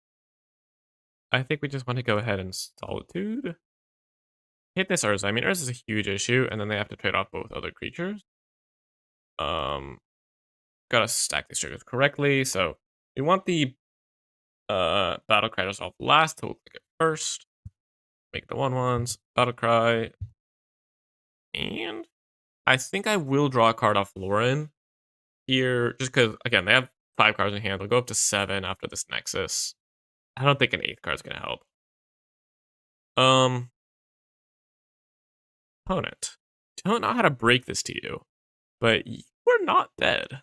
Speaker 1: we just want to go ahead and Solitude. Hit this Urza. I mean, Urza is a huge issue, and then they have to trade off both other creatures. Gotta stack these triggers correctly, so we want the Battle Cry to solve last, so we'll click it first. Make the 1/1s, Battle Cry, and I think I will draw a card off Lauren here, just because, again, they have 5 cards in hand. They'll go up to 7 after this Nexus. I don't think an 8th card is going to help. Opponent. Don't know how to break this to you, but you are not dead.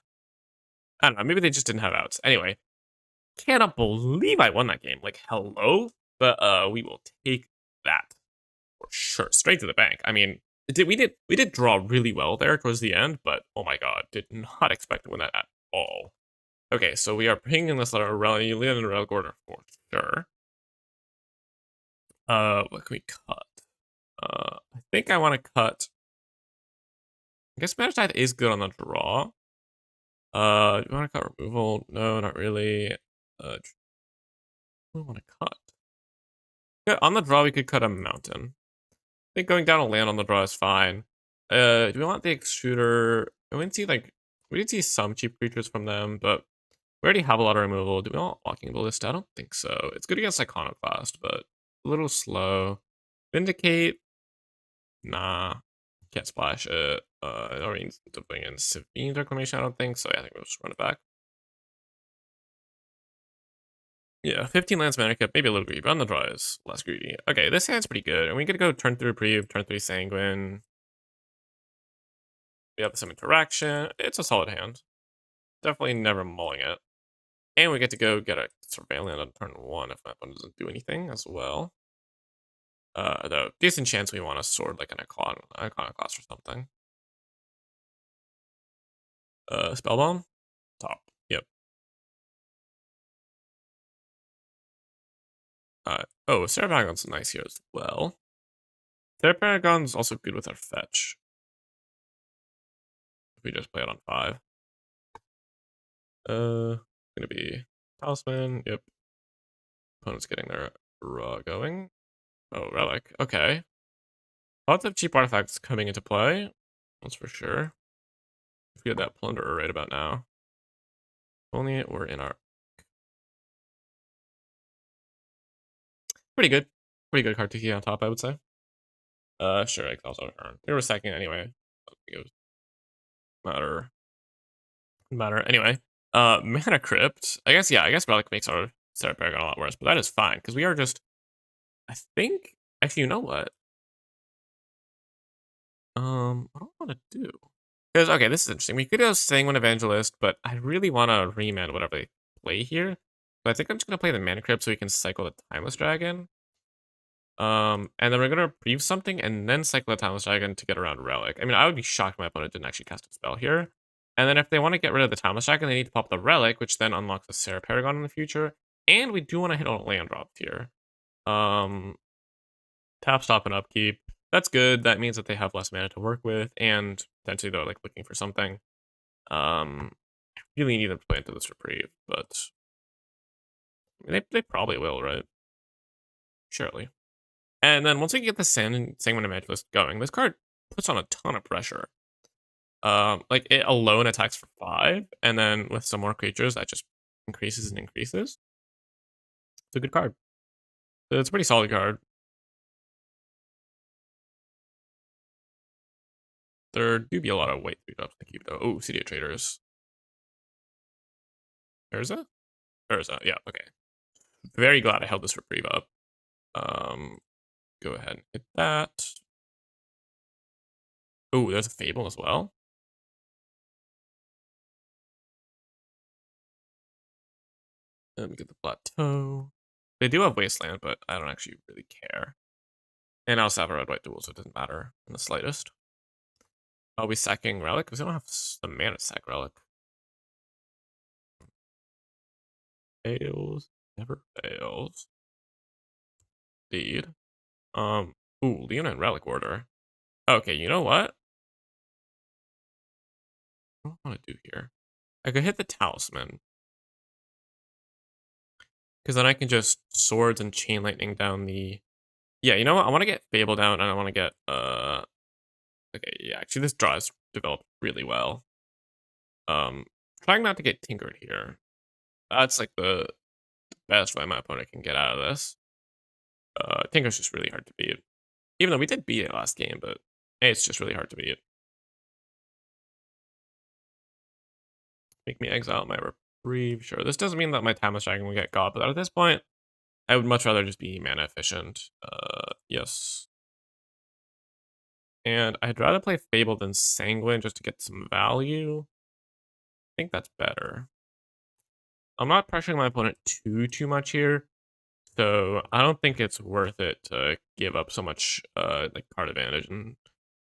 Speaker 1: I don't know, maybe they just didn't have outs. Anyway, cannot believe I won that game. Like, hello? But we will take that. for sure. Straight to the bank. I mean, we did draw really well there towards the end, but oh my god, did not expect to win that at all. Okay, so we are pinging this letter rally in a relic order for sure. What can we cut? I think I want to cut. I guess Magic Tide is good on the draw. Do you want to cut removal? No, not really. What do we want to cut? Yeah, on the draw, we could cut a mountain. I think going down a land on the draw is fine. Do we want the extruder? I didn't see we did see some cheap creatures from them, but we already have a lot of removal. Do we want Walking Ballista? I don't think so. It's good against Iconoclast, but a little slow. Vindicate? Nah. Can't splash it. I don't need to bring in Savine Reclamation, I don't think, so yeah, I think we'll just run it back. Yeah, 15 lands mana cap, maybe a little greedy, but on the draw is less greedy. Okay, this hand's pretty good. And we get to go turn 3 Reprieve, turn 3 Sanguine. We have some interaction. It's a solid hand. Definitely never mulling it. And we get to go get a Surveillant on turn 1 if my opponent doesn't do anything as well. Though, decent chance we want a sword like an Iconoclast or something. Spellbomb? Top. Yep. Oh, Sarah Paragon's nice here as well. Sarah Paragon's also good with our fetch. If we just play it on 5. Gonna be Talisman, yep. Opponent's getting their raw going. Oh, Relic, okay. Lots of cheap artifacts coming into play, that's for sure. If we had that Plunderer right about now. Only it were in our... Pretty good. Pretty good card to key on top, I would say. Sure, Exile's out of turn. We were second anyway. I don't think it was matter. Anyway, Mana Crypt. I guess Relic makes our Sarah Paragon a lot worse, but that is fine, because we are just... I think... Actually, you know what? What do I want to do? Because, okay, this is interesting. We could go Sanguine Evangelist, but I really want to remand whatever they play here. So I think I'm just going to play the Mana Crypt so we can cycle the Timeless Dragon. And then we're going to reprieve something and then cycle the Timeless Dragon to get around Relic. I mean, I would be shocked if my opponent didn't actually cast a spell here. And then if they want to get rid of the Timeless Dragon, they need to pop the Relic, which then unlocks the Sarah Paragon in the future. And we do want to hit a land drop here. Tap, stop, and upkeep. That's good. That means that they have less mana to work with, and potentially they're like looking for something. I really need them to play into this reprieve, but I mean, they probably will, right? Surely. And then once we get the Sanguine Evangelist going, this card puts on a ton of pressure. Like it alone attacks for 5, and then with some more creatures, that just increases and increases. It's a good card. It's a pretty solid card. There do be a lot of white 3-drops to keep though. Oh, City of Traders. Urza? Urza, yeah, okay. Very glad I held this reprieve up. Go ahead and hit that. Oh, there's a Fable as well. Let me get the Plateau. They do have Wasteland, but I don't actually really care. And I also have a red-white duel, so it doesn't matter in the slightest. Are we sacking Relic? Because we don't have the mana to sack Relic. Fails. Never fails. Indeed. Ooh, Leona in Relic order. Okay, you know what? What do I want to do here? I could hit the Talisman. Because then I can just Swords and Chain Lightning down the... Yeah, you know what? I want to get Fable down, and I want to get... Okay, yeah, actually this draw is developed really well. Trying not to get Tinkered here. That's like the best way my opponent can get out of this. Tinker's just really hard to beat. Even though we did beat it last game, but it's just really hard to beat. Make me exile my reprieve. Sure, this doesn't mean that my Timeless Dragon will get God, but at this point, I would much rather just be mana efficient. Yes. And I'd rather play Fable than Sanguine just to get some value. I think that's better. I'm not pressuring my opponent too much here. So I don't think it's worth it to give up so much like card advantage and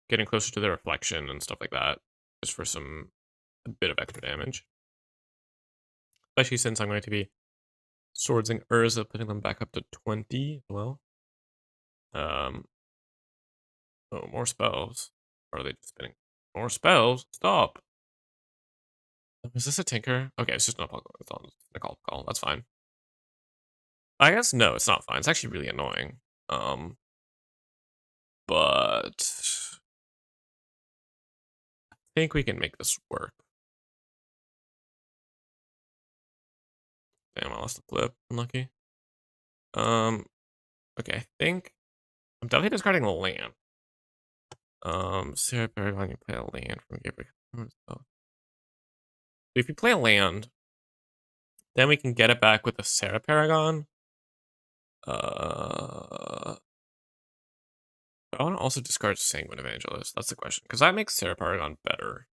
Speaker 1: getting closer to the reflection and stuff like that just for a bit of extra damage. Especially since I'm going to be swordsing Urza, putting them back up to 20 as well. Oh, more spells. Or are they just spinning? More spells? Stop. Is this a tinker? Okay, it's just not it's on a call. That's fine. I guess no, it's not fine. It's actually really annoying. But I think we can make this work. Damn, I lost the flip. Unlucky. Okay, I think I'm definitely discarding a land. Sarah Paragon, you play a land from Gabriel. So if you play a land, then we can get it back with the Sarah Paragon. I want to also discard Sanguine Evangelist. That's the question, because that makes Sarah Paragon better.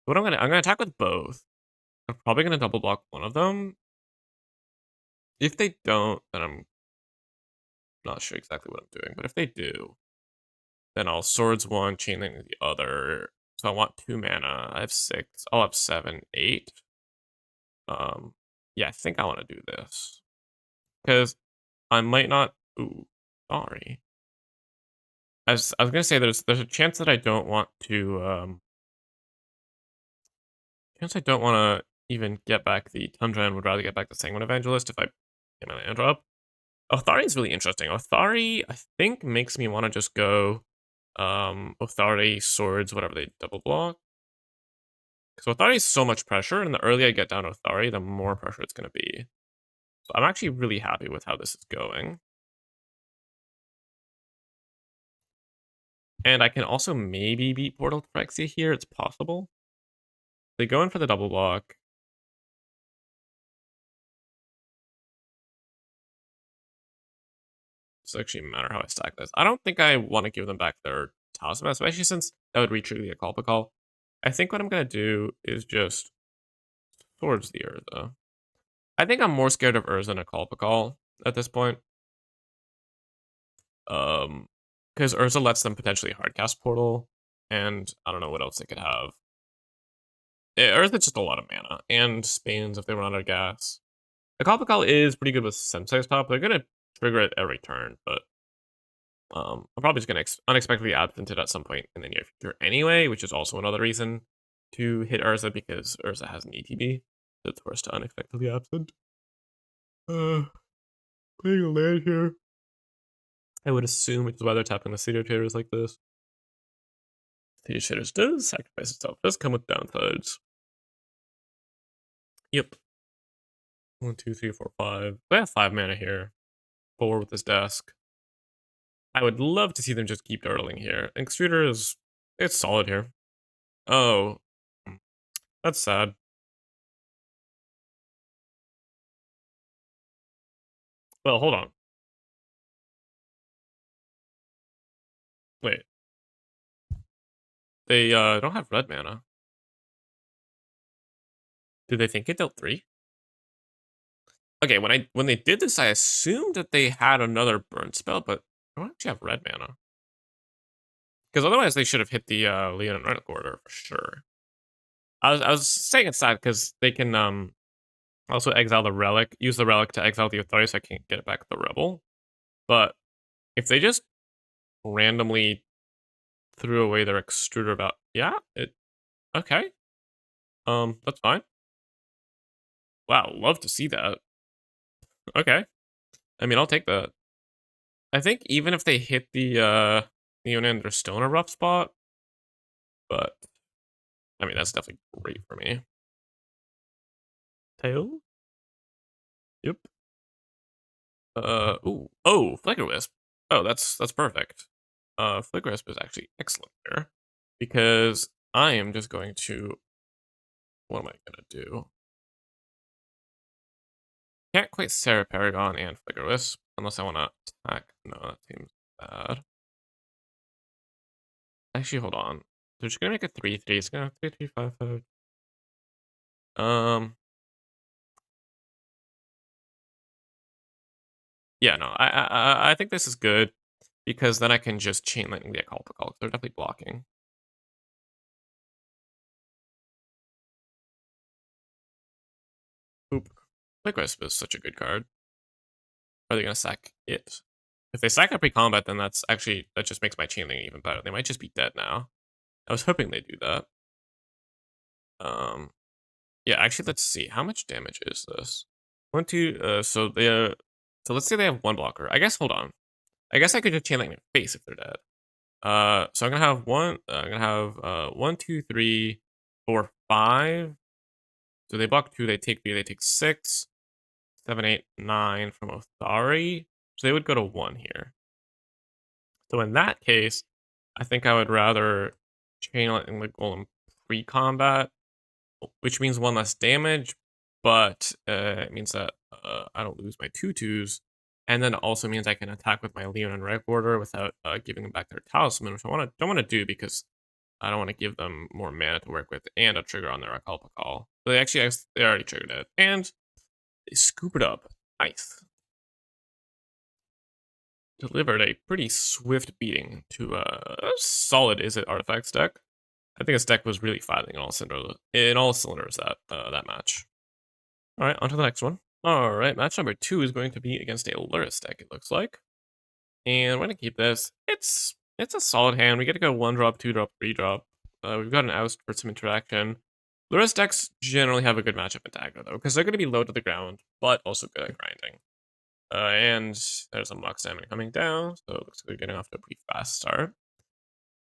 Speaker 1: What I'm gonna attack with both. I'm probably gonna double block one of them. If they don't, then I'm not sure exactly what I'm doing. But if they do, then I'll swords one, chain link the other. So I want 2 mana. I have 6. I'll have 7, 8. Yeah, I think I want to do this because I might not. Ooh, sorry. I was gonna say there's a chance that I don't want to chance I don't want to even get back the Tundra and would rather get back the Sanguine Evangelist if I get my land drop. Othari is really interesting. Othari, I think, makes me want to just go Othari, swords, whatever they double block. Because Othari is so much pressure, and the earlier I get down Othari, the more pressure it's going to be. So I'm actually really happy with how this is going. And I can also maybe beat Portal Phyrexia here. It's possible. They go in for the double block. Doesn't actually matter how I stack this. I don't think I want to give them back their Talisman, especially since that would retrigger the Akalpa Call. I think what I'm going to do is just Swords the Urza. I think I'm more scared of Urza than Akalpa Call at this point. Because Urza lets them potentially hardcast Portal, and I don't know what else they could have. Urza's just a lot of mana, and Spains if they run out of gas. Akalpa Call is pretty good with Sensei's top. They're going to trigger it every turn, but I'm probably just going to unexpectedly absent it at some point in the near future anyway, which is also another reason to hit Urza, because Urza has an ETB that's forced to unexpectedly absent. Playing a land here. I would assume, which is why they're tapping the Cedar Traders like this. Cedar Traders does sacrifice itself, does come with downsides. Yep. 1, 2, 3, 4, 5. They have 5 mana here. 4 with this desk. I would love to see them just keep dartling here. Extruder is, it's solid here. Oh, that's sad. Well, hold on. Wait. They don't have red mana. Do they think it dealt 3? Okay, when they did this, I assumed that they had another burn spell, but they don't actually have red mana. Because otherwise they should have hit the Leon and Relic Order for sure. I was saying it's sad because they can also exile the relic, use the relic to exile the authority so I can't get it back with the rebel. But if they just randomly threw away their extruder about okay. That's fine. Wow, love to see that. Okay. I mean, I'll take that. I think even if they hit the Neonan, they're still in a rough spot. But I mean, that's definitely great for me. Tail? Yep. Flicker Wisp. Oh, that's perfect. Flicker Wisp is actually excellent here because I am just going to. What am I gonna do? Can't quite Sarah Paragon and Flicker Wisp unless I want to attack. No, that seems bad. Actually, hold on. They're just gonna make a 3/3. It's gonna have 3, 3, 5, 5. Yeah, no, I think this is good because then I can just chain lightning the Call. They're definitely blocking. Oop. Quick Wisp is such a good card. Are they gonna sack it? If they sack a pre-combat, then that's actually that just makes my chain lightning even better. They might just be dead now. I was hoping they'd do that. Um, yeah, actually, let's see. How much damage is this? One, two. So they. So let's say they have one blocker. I guess. Hold on. I guess I could just chain lightning face if they're dead. So I'm gonna have one. I'm gonna have 1, 2, 3, 4, 5. So they block 2. They take 3. They take 6, 7, 8, 9 from Othari. So they would go to 1 here. So in that case, I think I would rather chain lightning the golem pre-combat, which means 1 less damage, but it means that I don't lose my 2/2s, and then it also means I can attack with my Leon and Reg Order without giving them back their Talisman, which I don't want to do because I don't want to give them more mana to work with and a trigger on their Akalpa Call. So they already triggered it, and they scoop it up. Nice. Delivered a pretty swift beating to a solid Is It Artifacts deck. I think his deck was really fighting in all cylinders that match. All right, on to the next one. All right, match number 2 is going to be against a Luris deck. It looks like, and we're gonna keep this. It's a solid hand. We get to go 1-drop, 2-drop, 3-drop. We've got an oust for some interaction. Luris decks generally have a good matchup in aggro though, because they're going to be low to the ground, but also good at grinding. And there's a Mox Salmon coming down, so it looks like we're getting off to a pretty fast start.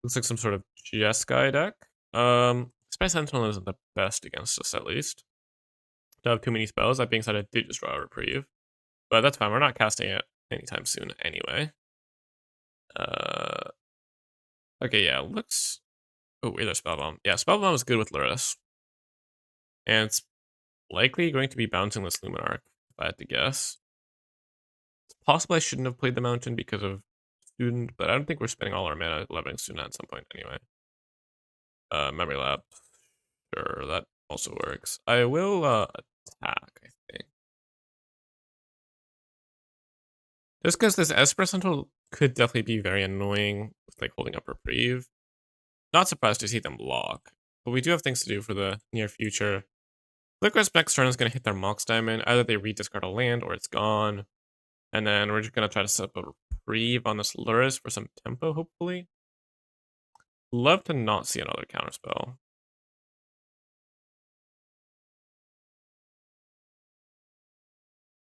Speaker 1: Looks like some sort of Jeskai deck. Spy Sentinel isn't the best against us, at least. Don't have too many spells. That being said, I did just draw a Reprieve. But that's fine. We're not casting it anytime soon anyway. Okay, yeah, looks... Oh, either Spellbomb. Yeah, Spellbomb is good with Luris. And it's likely going to be bouncing this Luminarch, if I had to guess. It's possible I shouldn't have played the Mountain because of Student, but I don't think we're spending all our mana leveling Student at some point anyway. Memory Lab. Sure, that also works. I will attack, I think. Just because this Esper Sentinel could definitely be very annoying with like holding up Reprieve. Not surprised to see them block, but we do have things to do for the near future. Liquid's next turn is going to hit their Mox Diamond. Either they rediscard a land or it's gone. And then we're just going to try to set up a Reprieve on this Luris for some tempo, hopefully. Love to not see another counterspell.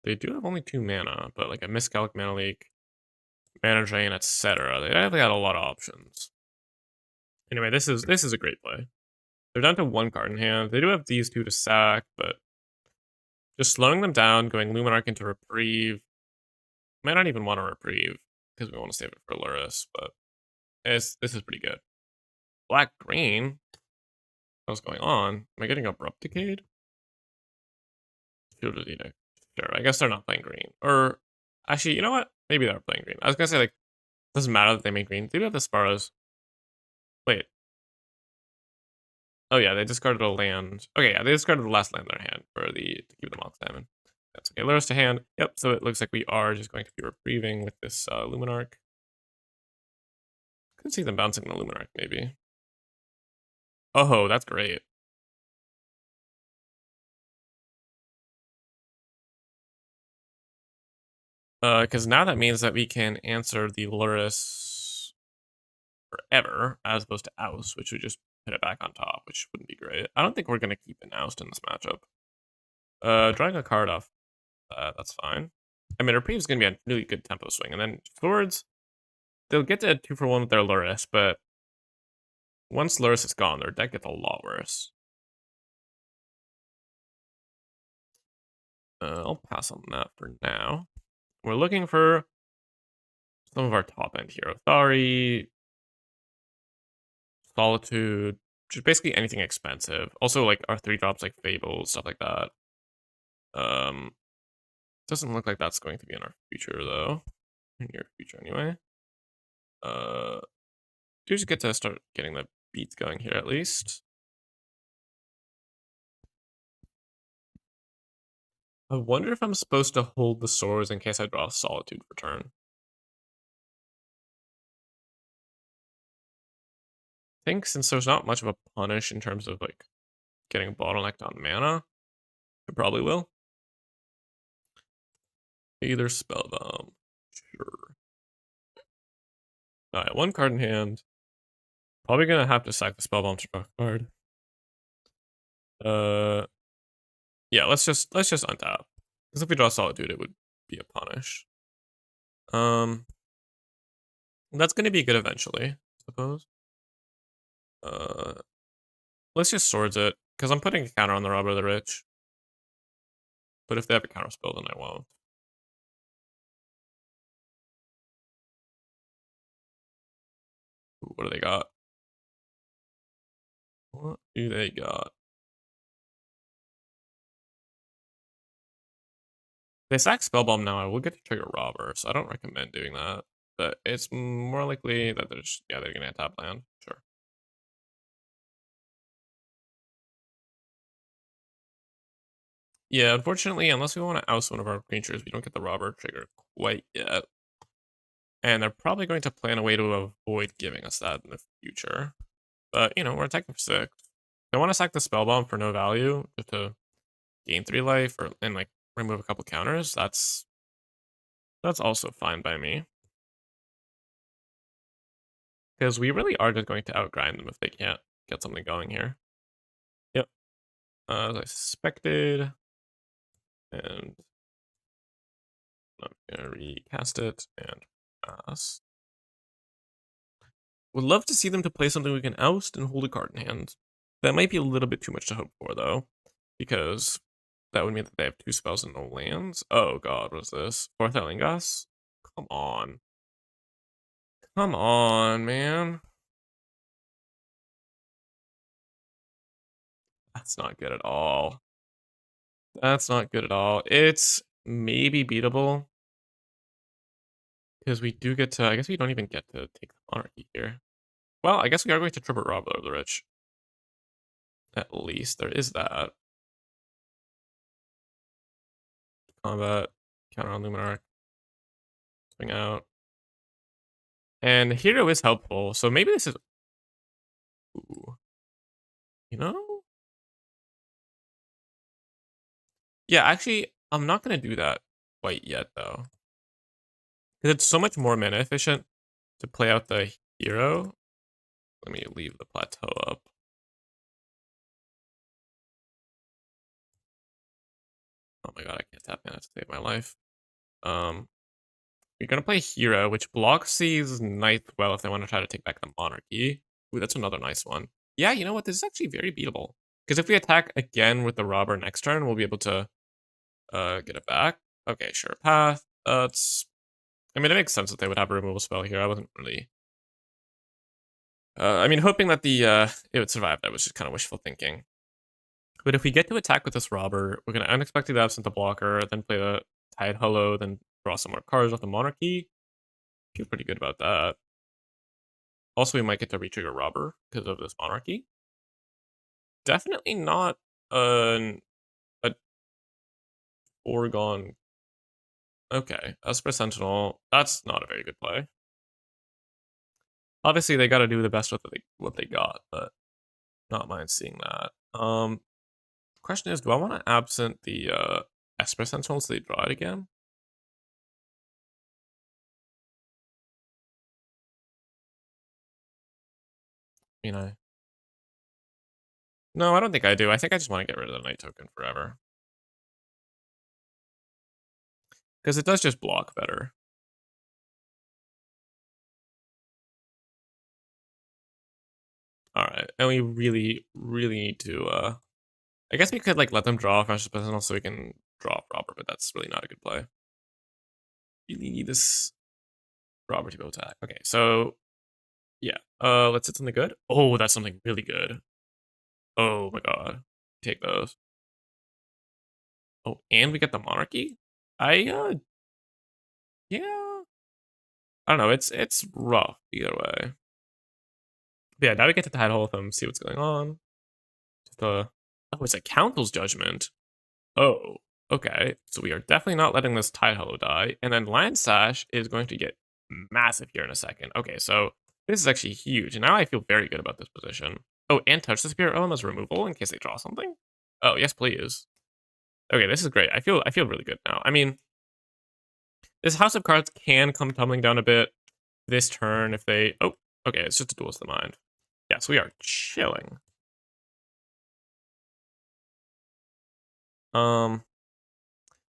Speaker 1: They do have only 2 mana, but like a Miscalc Mana Leak, Mana Drain, etc. They definitely got a lot of options. Anyway, this is a great play. They're down to 1 card in hand. They do have these 2 to sack, but just slowing them down, going Luminarch into Reprieve. Might not even want to Reprieve because we want to save it for Luris, but this is pretty good. Black green. What's going on? Am I getting Abrupt Decayed? Shielded Edict. Sure, I guess they're not playing green. Or actually, you know what? Maybe they're playing green. I was gonna say like doesn't matter that they make green. They do have the Sparrows. Wait. Oh yeah, they discarded a land. Okay, yeah, they discarded the last land in their hand for the to keep the Mox Diamond. That's okay. Luris to hand. Yep. So it looks like we are just going to be reprieving with this Luminarch. Could see them bouncing the Luminarch maybe. Oh, that's great. Because now that means that we can answer the Luris forever, as opposed to Oust, which would just put it back on top, which wouldn't be great. I don't think we're going to keep an Oust in this matchup. Drawing a card off, that's fine. I mean, Reprieve is going to be a really good tempo swing, and then Swords, they'll get to 2-for-1 with their Luris, but once Luris is gone, their deck gets a lot worse. I'll pass on that for now. We're looking for some of our top end here. Othari, Solitude, just basically anything expensive. Also, like our 3-drops like Fable, stuff like that. Doesn't look like that's going to be in our future though. In your future anyway. Do just get to start getting the beats going here at least. I wonder if I'm supposed to hold the swords in case I draw Solitude for turn. I think since there's not much of a punish in terms of like getting bottlenecked on mana, I probably will. Either Spellbomb. Sure. Alright, one card in hand. Probably gonna have to sack the Spellbomb to draw a card. Yeah, let's just untap. Because if we draw Solitude, it would be a punish. That's gonna be good eventually, I suppose. Let's just swords it, because I'm putting a counter on the Robber of the Rich. But if they have a counter spell, then I won't. Ooh, what do they got? What do they got? If they sack Spellbomb now, I will get to trigger Robber, so I don't recommend doing that. But it's more likely that they're just, yeah, they're gonna tap land. Sure. Yeah, unfortunately, unless we want to oust one of our creatures, we don't get the Robber trigger quite yet. And they're probably going to plan a way to avoid giving us that in the future. But, you know, we're attacking for 6. If I want to sack the Spellbomb for no value, just to gain 3 life, and like remove a couple counters, that's also fine by me. Because we really are just going to outgrind them if they can't get something going here. Yep. As I suspected. And I'm gonna recast it and pass. Would love to see them to play something we can oust and hold a card in hand. That might be a little bit too much to hope for, though, because that would mean that they have 2 spells and no lands. Oh god, what is this? Fourth Elingas? Come on. Come on, man. That's not good at all. That's not good at all. It's maybe beatable. Because we do get to, I guess we don't even get to take the monarchy here. Well, I guess we are going to tribute Robber of the Rich. At least there is that. Combat, counter on Luminarch, swing out. And Hero is helpful, so maybe this is... Ooh. You know? Yeah, actually, I'm not going to do that quite yet, though. Because it's so much more mana efficient to play out the Hero. Let me leave the plateau up. Oh my god, I can't tap mana to save my life. You're gonna play Hero, which blocks these Knights well if they want to try to take back the Monarchy. Ooh, that's another nice one. Yeah, you know what? This is actually very beatable. Because if we attack again with the Robber next turn, we'll be able to get it back. Okay, sure. Path. I mean, it makes sense that they would have a removal spell here. I wasn't really... I mean, hoping that it would survive. That was just kind of wishful thinking. But if we get to attack with this Robber, we're going to unexpectedly absent the blocker, then play the Tide Hollow, then draw some more cards with the Monarchy. Feel pretty good about that. Also, we might get to retrigger Robber because of this Monarchy. Definitely not a foregone. Okay, Esper Sentinel. That's not a very good play. Obviously, they got to do the best with what they got, but not mind seeing that. Question is, do I want to absent the Esper Sentinel so they draw it again? You know. No, I don't think I do. I think I just want to get rid of the Knight token forever. Because it does just block better. Alright, and we really, really need to, I guess we could, like, let them draw Fresh Sentinel so we can draw off Robber, but that's really not a good play. Really need this Robber to go attack. Okay, so, yeah. Let's hit something good. Oh, that's something really good. Oh my god. Take those. Oh, and we get the Monarchy? Yeah. I don't know, it's rough either way. But yeah, now we get to Tide Hole with them, see what's going on. Just, oh, it's a Council's Judgment. Oh. Okay, so we are definitely not letting this Tide Hollow die, and then Land Sash is going to get massive here in a second. Okay, so this is actually huge, and now I feel very good about this position. Oh, and Touch the Spirit Realm as removal in case they draw something? Oh, yes, please. Okay, this is great. I feel really good now. I mean, this House of Cards can come tumbling down a bit this turn if they... Oh, okay, it's just a Duelist of the Mind. Yes, we are chilling. Um,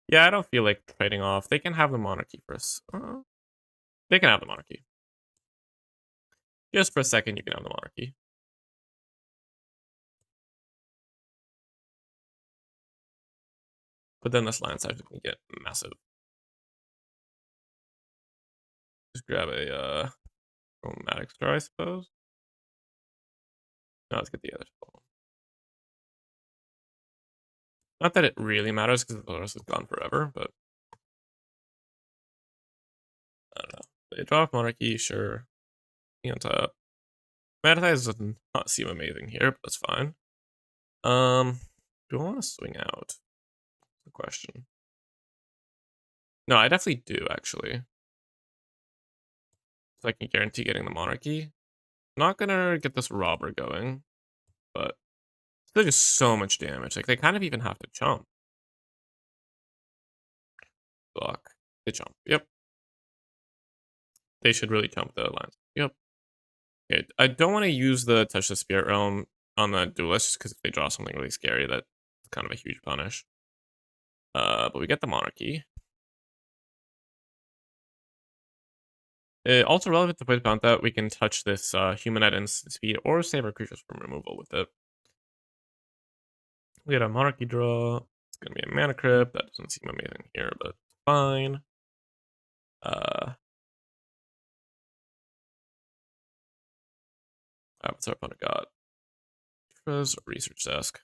Speaker 1: yeah, I don't feel like trading off. They can have the Monarchy first. They can have the Monarchy. Just for a second, you can have the Monarchy. But then this Land Side can get massive. Just grab a Chromatic Star, I suppose. No, let's get the other spell. Not that it really matters because the rest is gone forever, but I don't know. They draw off Monarchy, sure. On top. Manatize does not seem amazing here, but that's fine. Do I want to swing out? That's the question. No, I definitely do, actually. So I can guarantee getting the Monarchy. I'm not gonna get this Robber going, but still just so much damage. Like, they kind of even have to chump. Block. They chump. Yep. They should really chump the lines. Yep. Okay, I don't want to use the Touch the Spirit Realm on the Duelist, because if they draw something really scary, that's kind of a huge punish. But we get the Monarchy. Also relevant to point out that we can touch this human at instant speed or save our creatures from removal with it. We had a Monarchy draw. It's gonna be a Mana Crypt. That doesn't seem amazing here, but fine. What's our opponent got? Research Desk.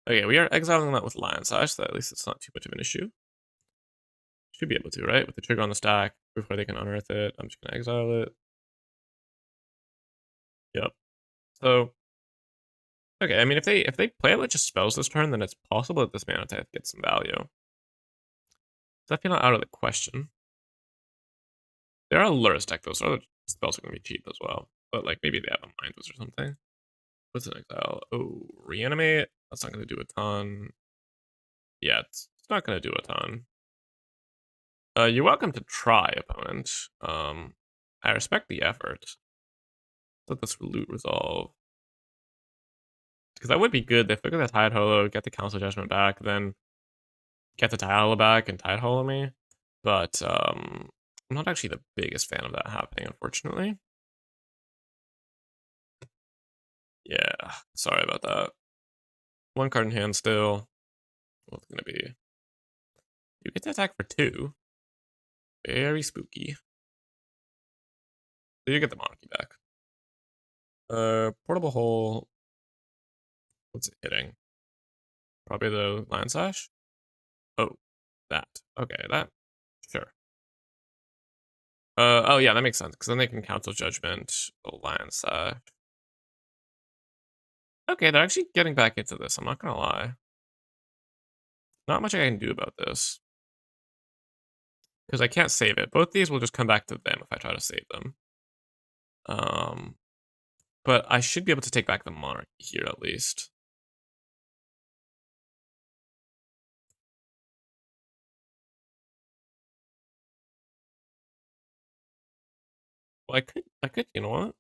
Speaker 1: Okay, we are exiling that with Lion Sash, so at least it's not too much of an issue. Should be able to, right? With the trigger on the stack before they can unearth it. I'm just gonna exile it. Yep. So okay, I mean if they play it with just spells this turn, then it's possible that this mana type gets some value. Definitely not out of the question. There are Lurrus deck though, so other spells are gonna be cheap as well. But like maybe they have a Mind Twist or something. What's an exile? Oh, reanimate. That's not gonna do a ton. Yeah, it's not gonna do a ton. You're welcome to try, opponent. I respect the effort. Let this loot resolve. Because that would be good. They figure the Tide Hollow, get the Council Judgment back, then get the Tide Hollow back and Tide Hollow me. But I'm not actually the biggest fan of that happening, unfortunately. Yeah, sorry about that. One card in hand still. What's it gonna be? You get to attack for 2. Very spooky. So you get the Monarchy back. Portable Hole. What's it hitting? Probably the Land Sash? Oh, that. Okay, that. Sure. Oh yeah, that makes sense, because then they can Council Judgment, the Land Sash. Okay, they're actually getting back into this, I'm not gonna lie. Not much I can do about this. Because I can't save it. Both these will just come back to them if I try to save them. But I should be able to take back the Monarchy here at least. Well, you know what?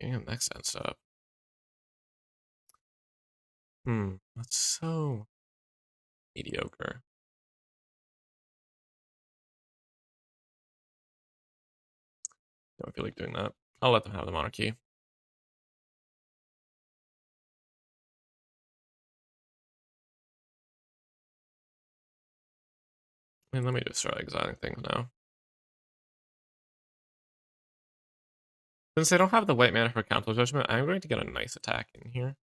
Speaker 1: Damn, next end stuff. That's so mediocre. Don't feel like doing that. I'll let them have the Monarchy. And let me just start exiling things now. Since they don't have the white mana for Council Judgment, I'm going to get a nice attack in here.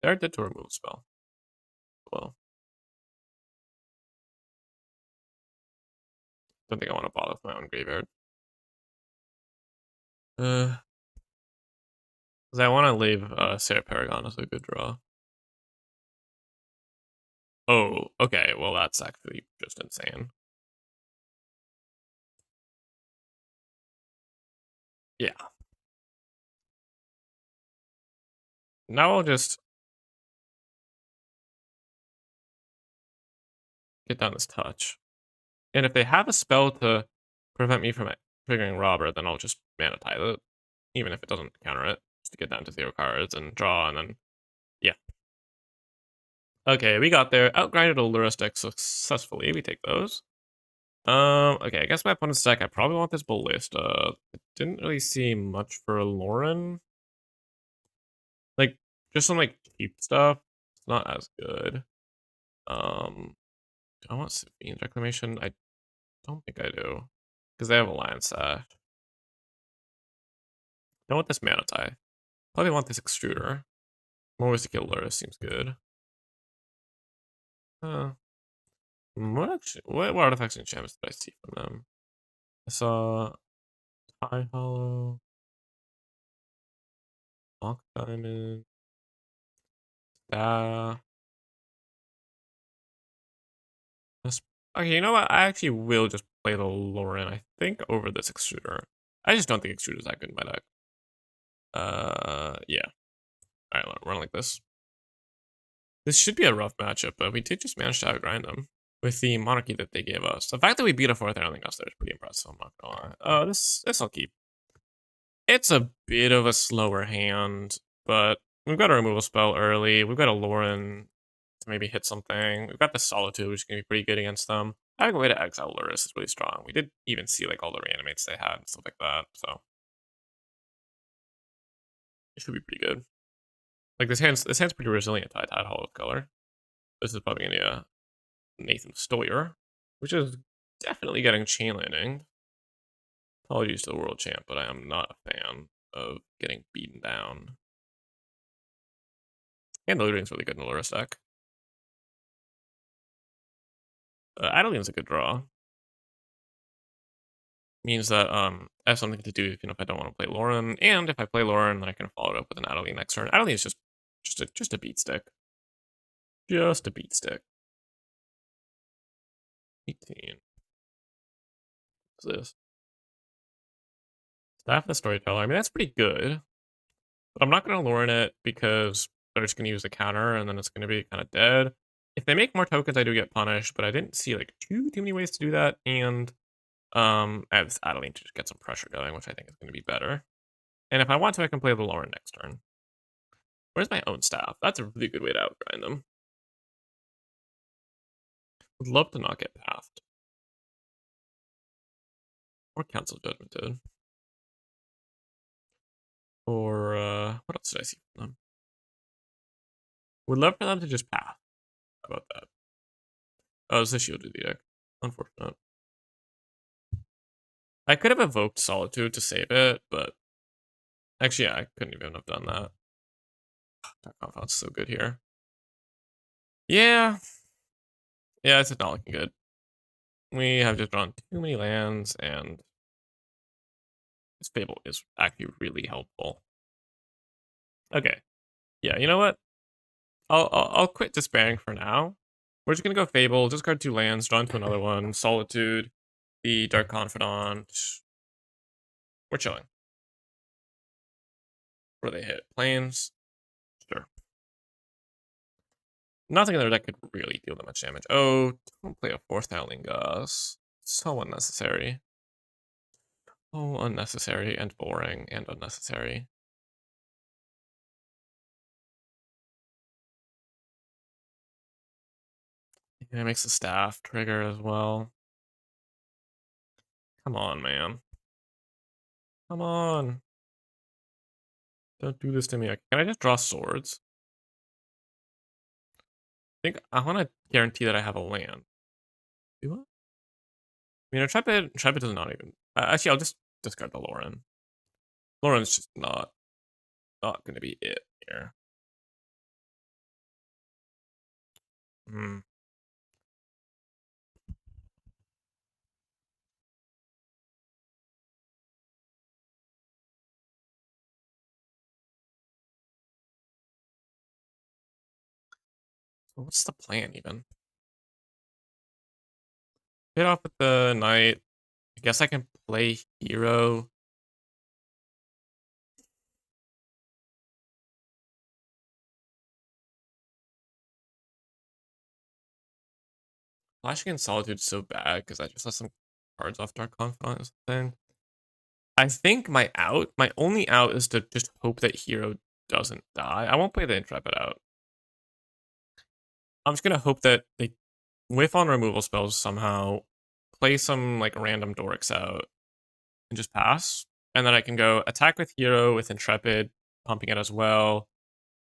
Speaker 1: They're dead to remove spell. Well, Don't think I want to bother with my own graveyard. Because I want to leave Sarah Paragon as a good draw. Oh, okay. Well, that's actually just insane. Yeah. Now I'll just get down this touch. And if they have a spell to prevent me from triggering Robber, then I'll just mana tithe it, even if it doesn't counter it, just to get down to 0 cards and draw, and then, yeah. Okay, we got there. Outgrinded a Lurus deck successfully. We take those. Okay, I guess my opponent's deck, I probably want this Ballista. I didn't really see much for Lauren. Like, just some, like, cheap stuff. It's not as good. Do I want Safine's Reclamation? I don't think I do. Because they have Alliance Sash. I want this Mana Tie. Probably want this Extruder. More ways to kill Lurus seems good. What artifacts and enchantments did I see from them? I saw Tie Hollow, Lock Diamond, Ah. Okay, you know what? I actually will just play the Lauren, I think, over this Extruder. I just don't think Extruder's that good in my deck. Yeah. Alright, run like this. This should be a rough matchup, but we did just manage to outgrind them with the monarchy that they gave us. The fact that we beat a 4th Iron Gust there is pretty impressive, I'm not gonna lie. This I'll keep. It's a bit of a slower hand, but we've got a removal spell early. We've got a Lauren to maybe hit something. We've got the Solitude, which is going to be pretty good against them. Having a way to exile Lurus is really strong. We did even see like all the reanimates they had and stuff like that, so it should be pretty good. Like this hand's pretty resilient to Tide Hollow color. This is probably gonna be a Nathan Stoyer, which is definitely getting chain lightning. Apologies to the world champ, but I am not a fan of getting beaten down. And the looting's really good in the Lurus deck. Adeline's a good draw. Means that I have something to do even if I don't want to play Lauren, and if I play Lauren, then I can follow it up with an Adeline next turn. Adeline is just a beat stick. Just a beat stick. 18. What's this? Staff of the Storyteller. I mean, that's pretty good. But I'm not going to Lauren it because they're just going to use a counter and then it's going to be kind of dead. If they make more tokens, I do get punished, but I didn't see like too many ways to do that. And I have this Adeline to just get some pressure going, which I think is going to be better. And if I want to, I can play the Lauren next turn. Where's my own staff? That's a really good way to outgrind them. Would love to not get pathed. Or cancel Judgmented. Or, what else did I see from them? Would love for them to just path. How about that? Oh, it's a Shielded Edict. Unfortunate. I could have evoked Solitude to save it, but actually, yeah, I couldn't even have done that. Dark Confound's so good here. Yeah. Yeah, it's not looking good. We have just drawn too many lands, and this Fable is actually really helpful. Okay. Yeah, you know what? I'll quit despairing for now. We're just gonna go Fable, discard 2 lands, draw into another one, Solitude, the Dark Confidant. We're chilling. What do they hit? Planes? Sure. Nothing in their deck could really deal that much damage. Oh, don't play a 4th Howlingus. So unnecessary. Oh, unnecessary and boring and unnecessary. Yeah, it makes the staff trigger as well. Come on, man. Come on. Don't do this to me. Can I just draw swords? I think I want to guarantee that I have a land. Do I? I mean, a Intrepid does not even. Actually, I'll just discard the Lauren. Lauren's just not going to be it here. Hmm. What's the plan even? Get off with the knight. I guess I can play hero. Flashing in Solitude's so bad because I just let some cards off Dark Confidant or something. I think my only out is to just hope that hero doesn't die. I won't play the Intrepid out. I'm just gonna hope that they whiff on removal spells somehow, play some like random Dorks out, and just pass. And then I can go attack with hero with Intrepid, pumping it as well.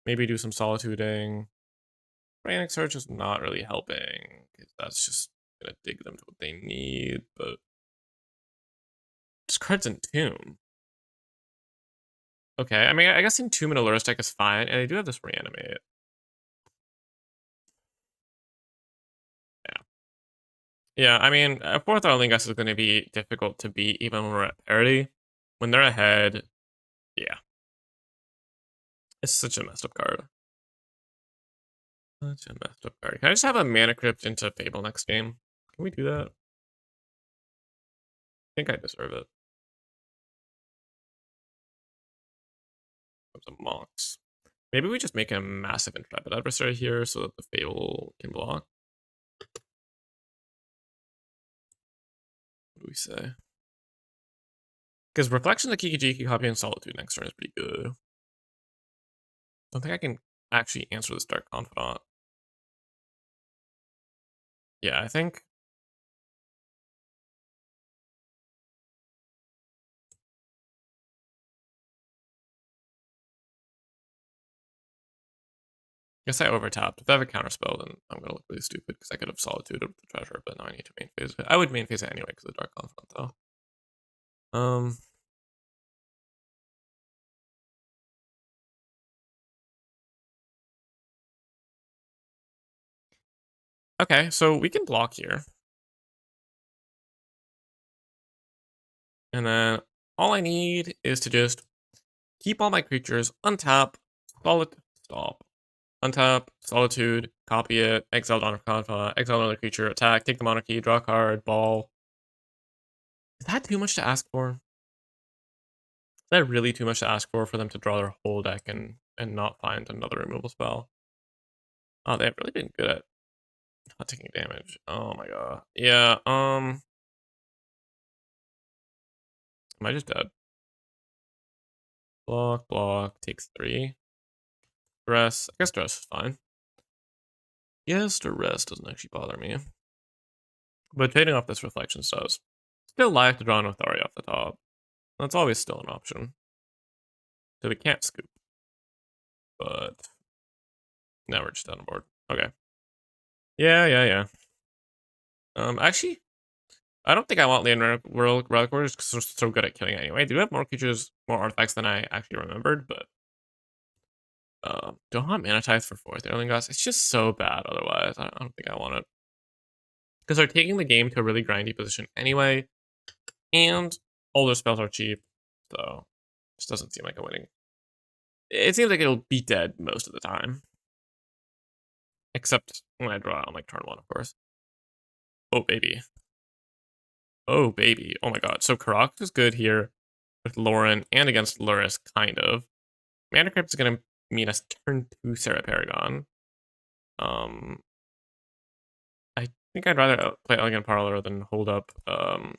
Speaker 1: Maybe do some solituding. Frantic Search is not really helping, because that's just gonna dig them to what they need, but just cards Entomb. Okay, I mean, I guess Entomb and Allure deck is fine, and I do have this Reanimate. Yeah. Yeah, I mean, a 4th Arlingus is gonna be difficult to beat even when we're at parity. When they're ahead, yeah. It's such a messed up card. Such a messed up card. Can I just have a Mana Crypt into Fable next game? Can we do that? I think I deserve it. Some Monks. Maybe we just make a massive Intrepid adversary here so that the Fable can block. What do we say? Because Reflection of Kikijiki, Copy, and Solitude next turn is pretty good. Don't think I can actually answer this Dark Confidant. Yeah, I think... Guess I overtapped. If I have a counterspell, then I'm gonna look really stupid because I could have Solitude with the treasure, but now I need to main phase it. I would main phase it anyway because of the Dark Confidant, though. Okay, so we can block here. And then all I need is to just keep all my creatures, untap, stop. Untap, Solitude, copy it, exile Dawn of Confa, exile another creature, attack, take the Monarchy, draw a card, ball. Is that too much to ask for? Is that really too much to ask for them to draw their whole deck and not find another removal spell? Oh, they've really been good at not taking damage. Oh my god. Yeah, am I just dead? Block, takes 3. Duress. I guess Duress is fine. Yes, Duress doesn't actually bother me. But trading off this Reflections does. Still live to draw an Authority off the top. That's always still an option. So we can't scoop. But now we're just on board. Okay. Yeah. Actually, I don't think I want Land World Relic Warriors because they're so good at killing anyway. They do have more creatures, more artifacts than I actually remembered, but don't want Mana Tithe for 4th Earling Gods. It's just so bad otherwise. I don't think I want it. Because they're taking the game to a really grindy position anyway, and all their spells are cheap, so it just doesn't seem like a winning. It seems like it'll be dead most of the time. Except when I draw on like turn 1, of course. Oh, baby. Oh, baby. Oh my god. So Karak is good here with Lauren and against Luris, kind of. Mana Crypt is going to mean us turn 2 Sarah Paragon. I think I'd rather play Elegant Parlor than hold up on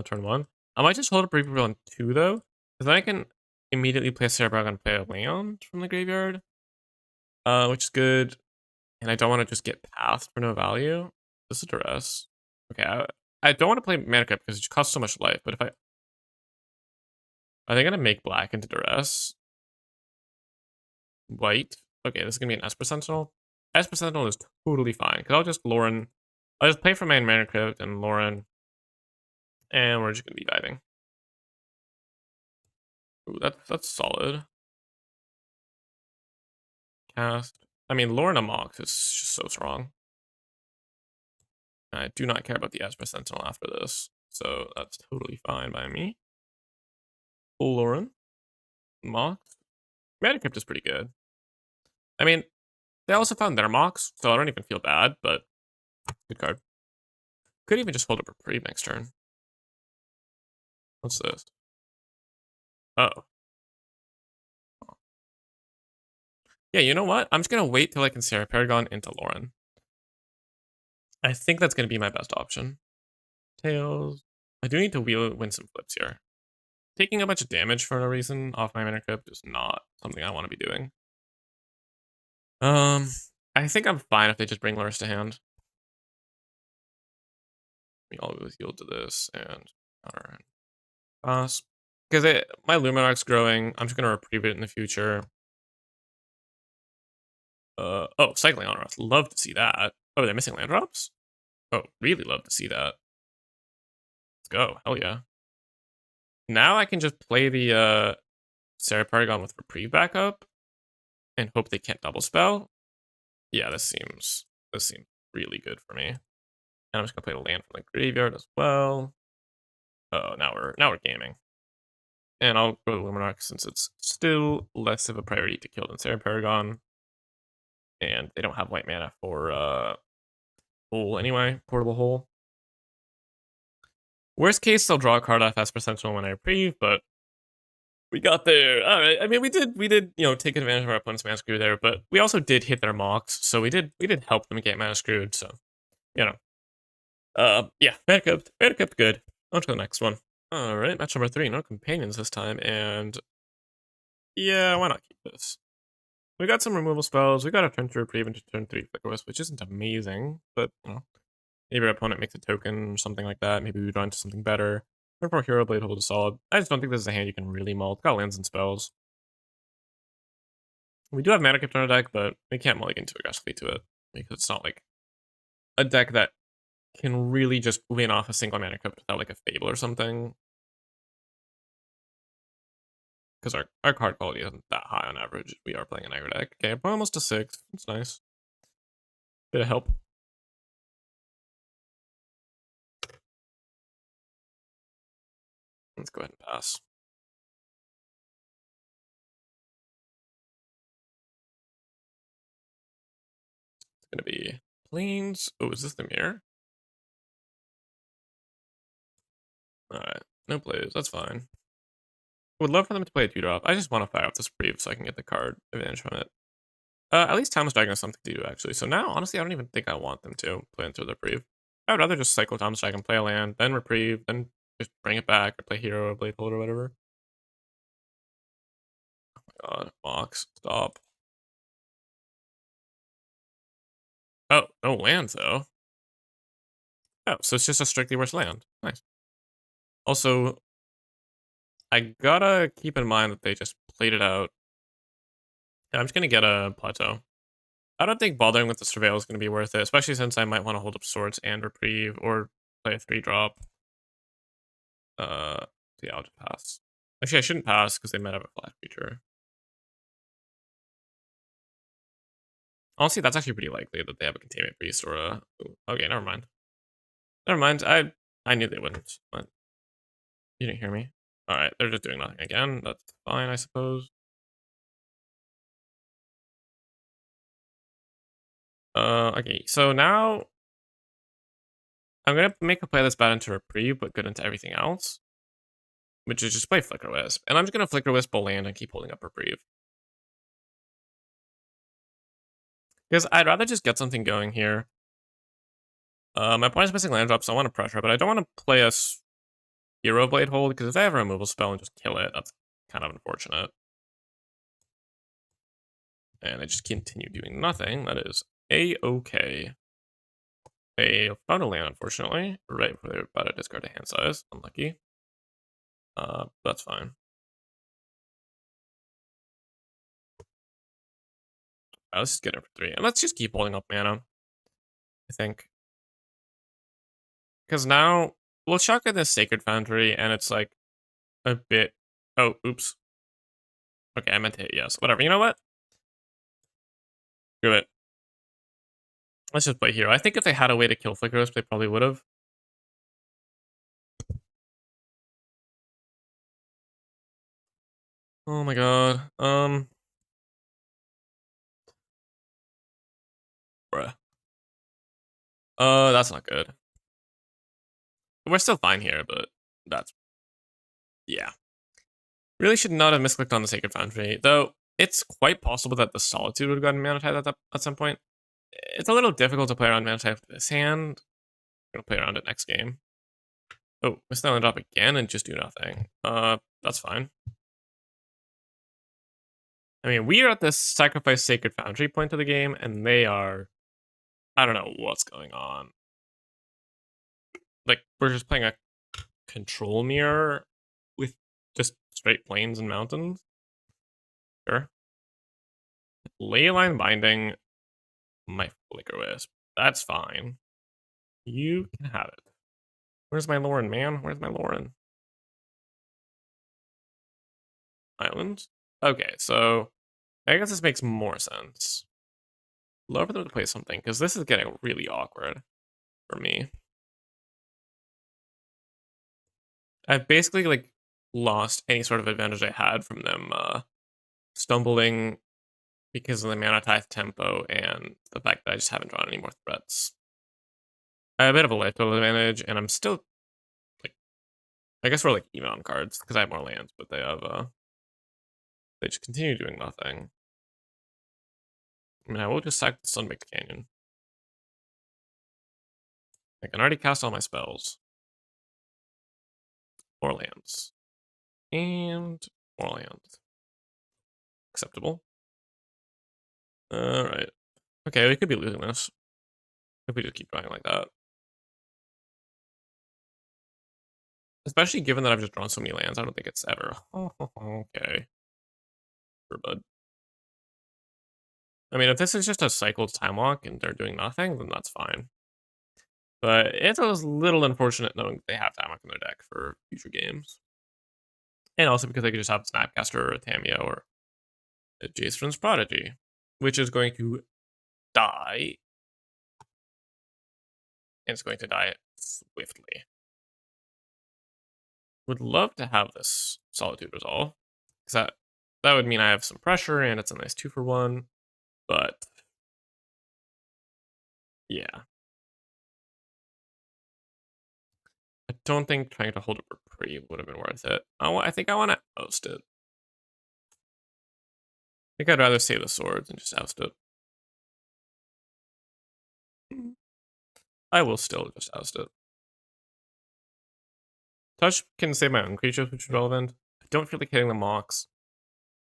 Speaker 1: turn 1. I might just hold up Reaper on 2, though. Because then I can immediately play Sarah Paragon and play a land from the graveyard. Which is good. And I don't want to just get passed for no value. This is Duress. Okay, I don't want to play Mana Crypt because it costs so much life, but if I... Are they going to make black into Duress? White? Okay, this is going to be an Esper Sentinel. Esper Sentinel is totally fine, because I'll just Lauren... I'll just play for my Mana Crypt and Lauren, and we're just going to be diving. Ooh, that's solid. Cast. I mean, Lauren Amok is just so strong. I do not care about the Esper Sentinel after this, so that's totally fine by me. Lauren. Mox. Mana Crypt is pretty good. I mean, They also found their mocks, so I don't even feel bad, but good card. Could even just hold up reprieve next turn. What's this? Oh. Yeah, you know what? I'm just gonna wait till I can Sarah Paragon into Lauren. I think that's gonna be my best option. Tails. I do need to win some flips here. Taking a bunch of damage for no reason off my mana crypt is not something I want to be doing. I think I'm fine if they just bring Loris to hand. We always yield to this and counter and pass. Because my Luminarch's growing. I'm just gonna reprieve it in the future. Oh, cycling on Earth. Love to see that. Oh, they're missing land drops? Oh, really love to see that. Let's go. Hell yeah. Now I can just play the Sarah Paragon with reprieve backup and hope they can't double spell. Yeah, this seems really good for me. And I'm just gonna play a land from the graveyard as well. Oh, now we're gaming. And I'll go to Luminarch since it's still less of a priority to kill than Sarah Paragon. And they don't have white mana for hole anyway, portable hole. Worst case, they'll draw a card off Esper Sentinel when I reprieve, but we got there. All right. I mean, we did, take advantage of our opponent's mana screw there, but we also did hit their mocks, so we did help them get mana screwed. So, yeah, backup, good. On to the next one. All right, match number 3. No companions this time, and yeah, why not keep this? We got some removal spells. We got a turn 2 reprieve into turn 3 flicker wisp, which isn't amazing, but maybe our opponent makes a token or something like that. Maybe we draw into something better. Turn 4 hero blade hold is solid. I just don't think this is a hand you can really mull. It's got lands and spells. We do have mana crypt on our deck, but we can't mulligan too aggressively to it because it's not like a deck that can really just win off a single mana crypt without like a fable or something. Because our card quality isn't that high on average. We are playing an aggro deck. Okay, we're almost to 6. It's nice. Bit of help. Let's go ahead and pass. It's gonna be plains. Oh, is this the mirror? Alright, no plays. That's fine. Would love for them to play a 2-drop. I just want to fire up this reprieve so I can get the card advantage from it. At least Thomas Dragon has something to do, actually. So now, honestly, I don't even think I want them to play into the reprieve. I would rather just cycle Thomas Dragon, play a land, then reprieve, then just bring it back, or play hero or blade hold or whatever. Oh my god, Mox, stop. Oh, no lands, though. Oh, so it's just a strictly worse land. Nice. Also, I gotta keep in mind that they just played it out. Yeah, I'm just gonna get a plateau. I don't think bothering with the surveil is gonna be worth it, especially since I might want to hold up swords and reprieve or play a 3-drop. Yeah, I'll just pass. Actually, I shouldn't pass because they might have a flat creature. Honestly, that's actually pretty likely that they have a containment priest or a. Ooh, okay, never mind. Never mind. I knew they wouldn't, but you didn't hear me. All right, they're just doing nothing again. That's fine, I suppose. Okay, so now I'm gonna make a play that's bad into reprieve, but good into everything else, which is just play Flicker Wisp, and I'm just gonna Flicker Wisp a land and keep holding up reprieve because I'd rather just get something going here. My opponent's missing land drops, so I want to pressure, but I don't want to play a hero blade hold because if they have a removal spell and just kill it, that's kind of unfortunate. And I just continue doing nothing. That is a-okay. They found a land, unfortunately, right before they were about to discard a hand size. Unlucky. That's fine. Let's just get it for 3. And let's just keep holding up mana, I think. Because now we'll chuck in this Sacred Foundry, and it's like a bit. Oh, oops. Okay, I meant to hit yes. Whatever. You know what? Screw it. Let's just play hero. I think if they had a way to kill Flicker Wisp, they probably would have. Oh my god. That's not good. We're still fine here, but that's... yeah. Really should not have misclicked on the Sacred Foundry, though it's quite possible that the Solitude would have gotten mana type at some point. It's a little difficult to play around mana type with this hand. I'm gonna play around it next game. Oh, Mist Island drop again and just do nothing. That's fine. I mean, we are at this sacrifice Sacred Foundry point of the game, and they are... I don't know what's going on. Like, we're just playing a control mirror with just straight plains and mountains. Sure. Leyline Binding my Flicker Wisp. That's fine. You can have it. Where's my Lauren, man? Where's my Lauren? Island? Okay, so I guess this makes more sense. Love for them to play something, because this is getting really awkward for me. I've basically, like, lost any sort of advantage I had from them stumbling because of the mana tithe tempo and the fact that I just haven't drawn any more threats. I have a bit of a life total advantage, and I'm still, like, I guess we're, like, even on cards, because I have more lands, but they have, they just continue doing nothing. I mean, I will just sack the Sunbaked Canyon. I can already cast all my spells. More lands. And more lands. Acceptable. Alright. Okay, we could be losing this if we just keep drawing like that. Especially given that I've just drawn so many lands, I don't think it's ever... okay. Sure, bud. I mean, if this is just a cycled time walk and they're doing nothing, then that's fine. But it's a little unfortunate knowing that they have time walk in their deck for future games. And also because they could just have Snapcaster or a Tamiyo or a Jace's Prodigy, which is going to die. And it's going to die swiftly. Would love to have this Solitude resolve, because that would mean I have some pressure and it's a nice 2-for-1, but yeah. I don't think trying to hold a reprieve would have been worth it. I think I want to oust it. I think I'd rather save the swords and just oust it. I will still just oust it. Touch can save my own creatures, which is relevant. I don't feel like hitting the mocks.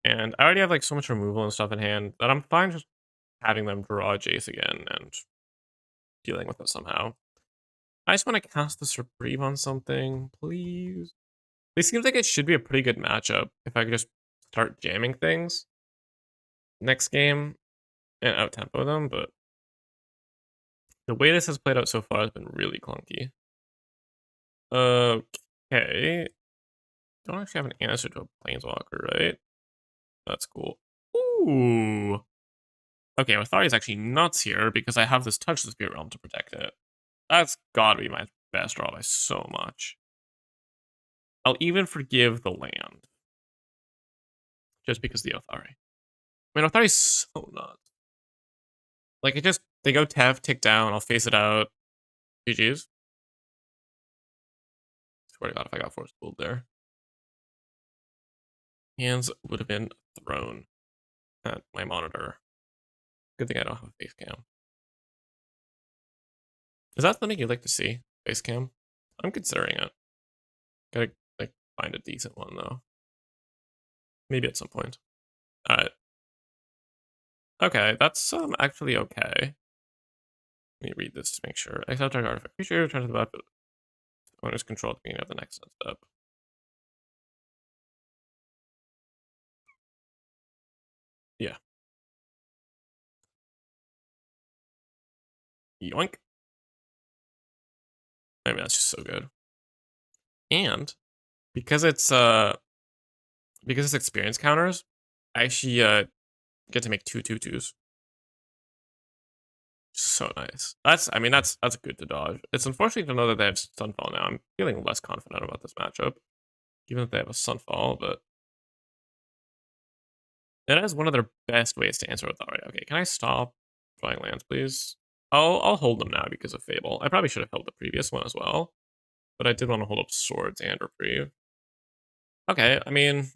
Speaker 1: And I already have like so much removal and stuff in hand that I'm fine just having them draw Jace again and dealing with it somehow. I just want to cast this reprieve on something, please. It seems like it should be a pretty good matchup if I could just start jamming things next game and out-tempo them, but the way this has played out so far has been really clunky. Okay. Don't actually have an answer to a Planeswalker, right? That's cool. Ooh. Okay, Athari is actually nuts here because I have this Touch the Spirit Realm to protect it. That's gotta be my best draw by so much. I'll even forgive the land. Just because the Athari. I mean, Athari's so nuts. Like, it just, they go Tev, tick down, I'll face it out. GG's. Swear to God, if I got Force Pulled there. Hands would have been thrown at my monitor. Good thing I don't have a face cam. Is that something you'd like to see? Face cam? I'm considering it. Gotta, like, find a decent one, though. Maybe at some point. Alright. Okay, that's actually okay. Let me read this to make sure. Except target artifact creature, return to the battlefield. Owner's control at the beginning of the next step. Yeah. Yoink. I mean, that's just so good. And because it's experience counters, I actually get to make 2/2/2s. So nice. That's good to dodge. It's unfortunate to know that they have Sunfall now. I'm feeling less confident about this matchup, given that they have a Sunfall, but that is one of their best ways to answer with Aria. Okay, can I stop drawing lands, please? I'll hold them now because of Fable. I probably should have held the previous one as well, but I did want to hold up Swords and Reprieve. Okay, I mean,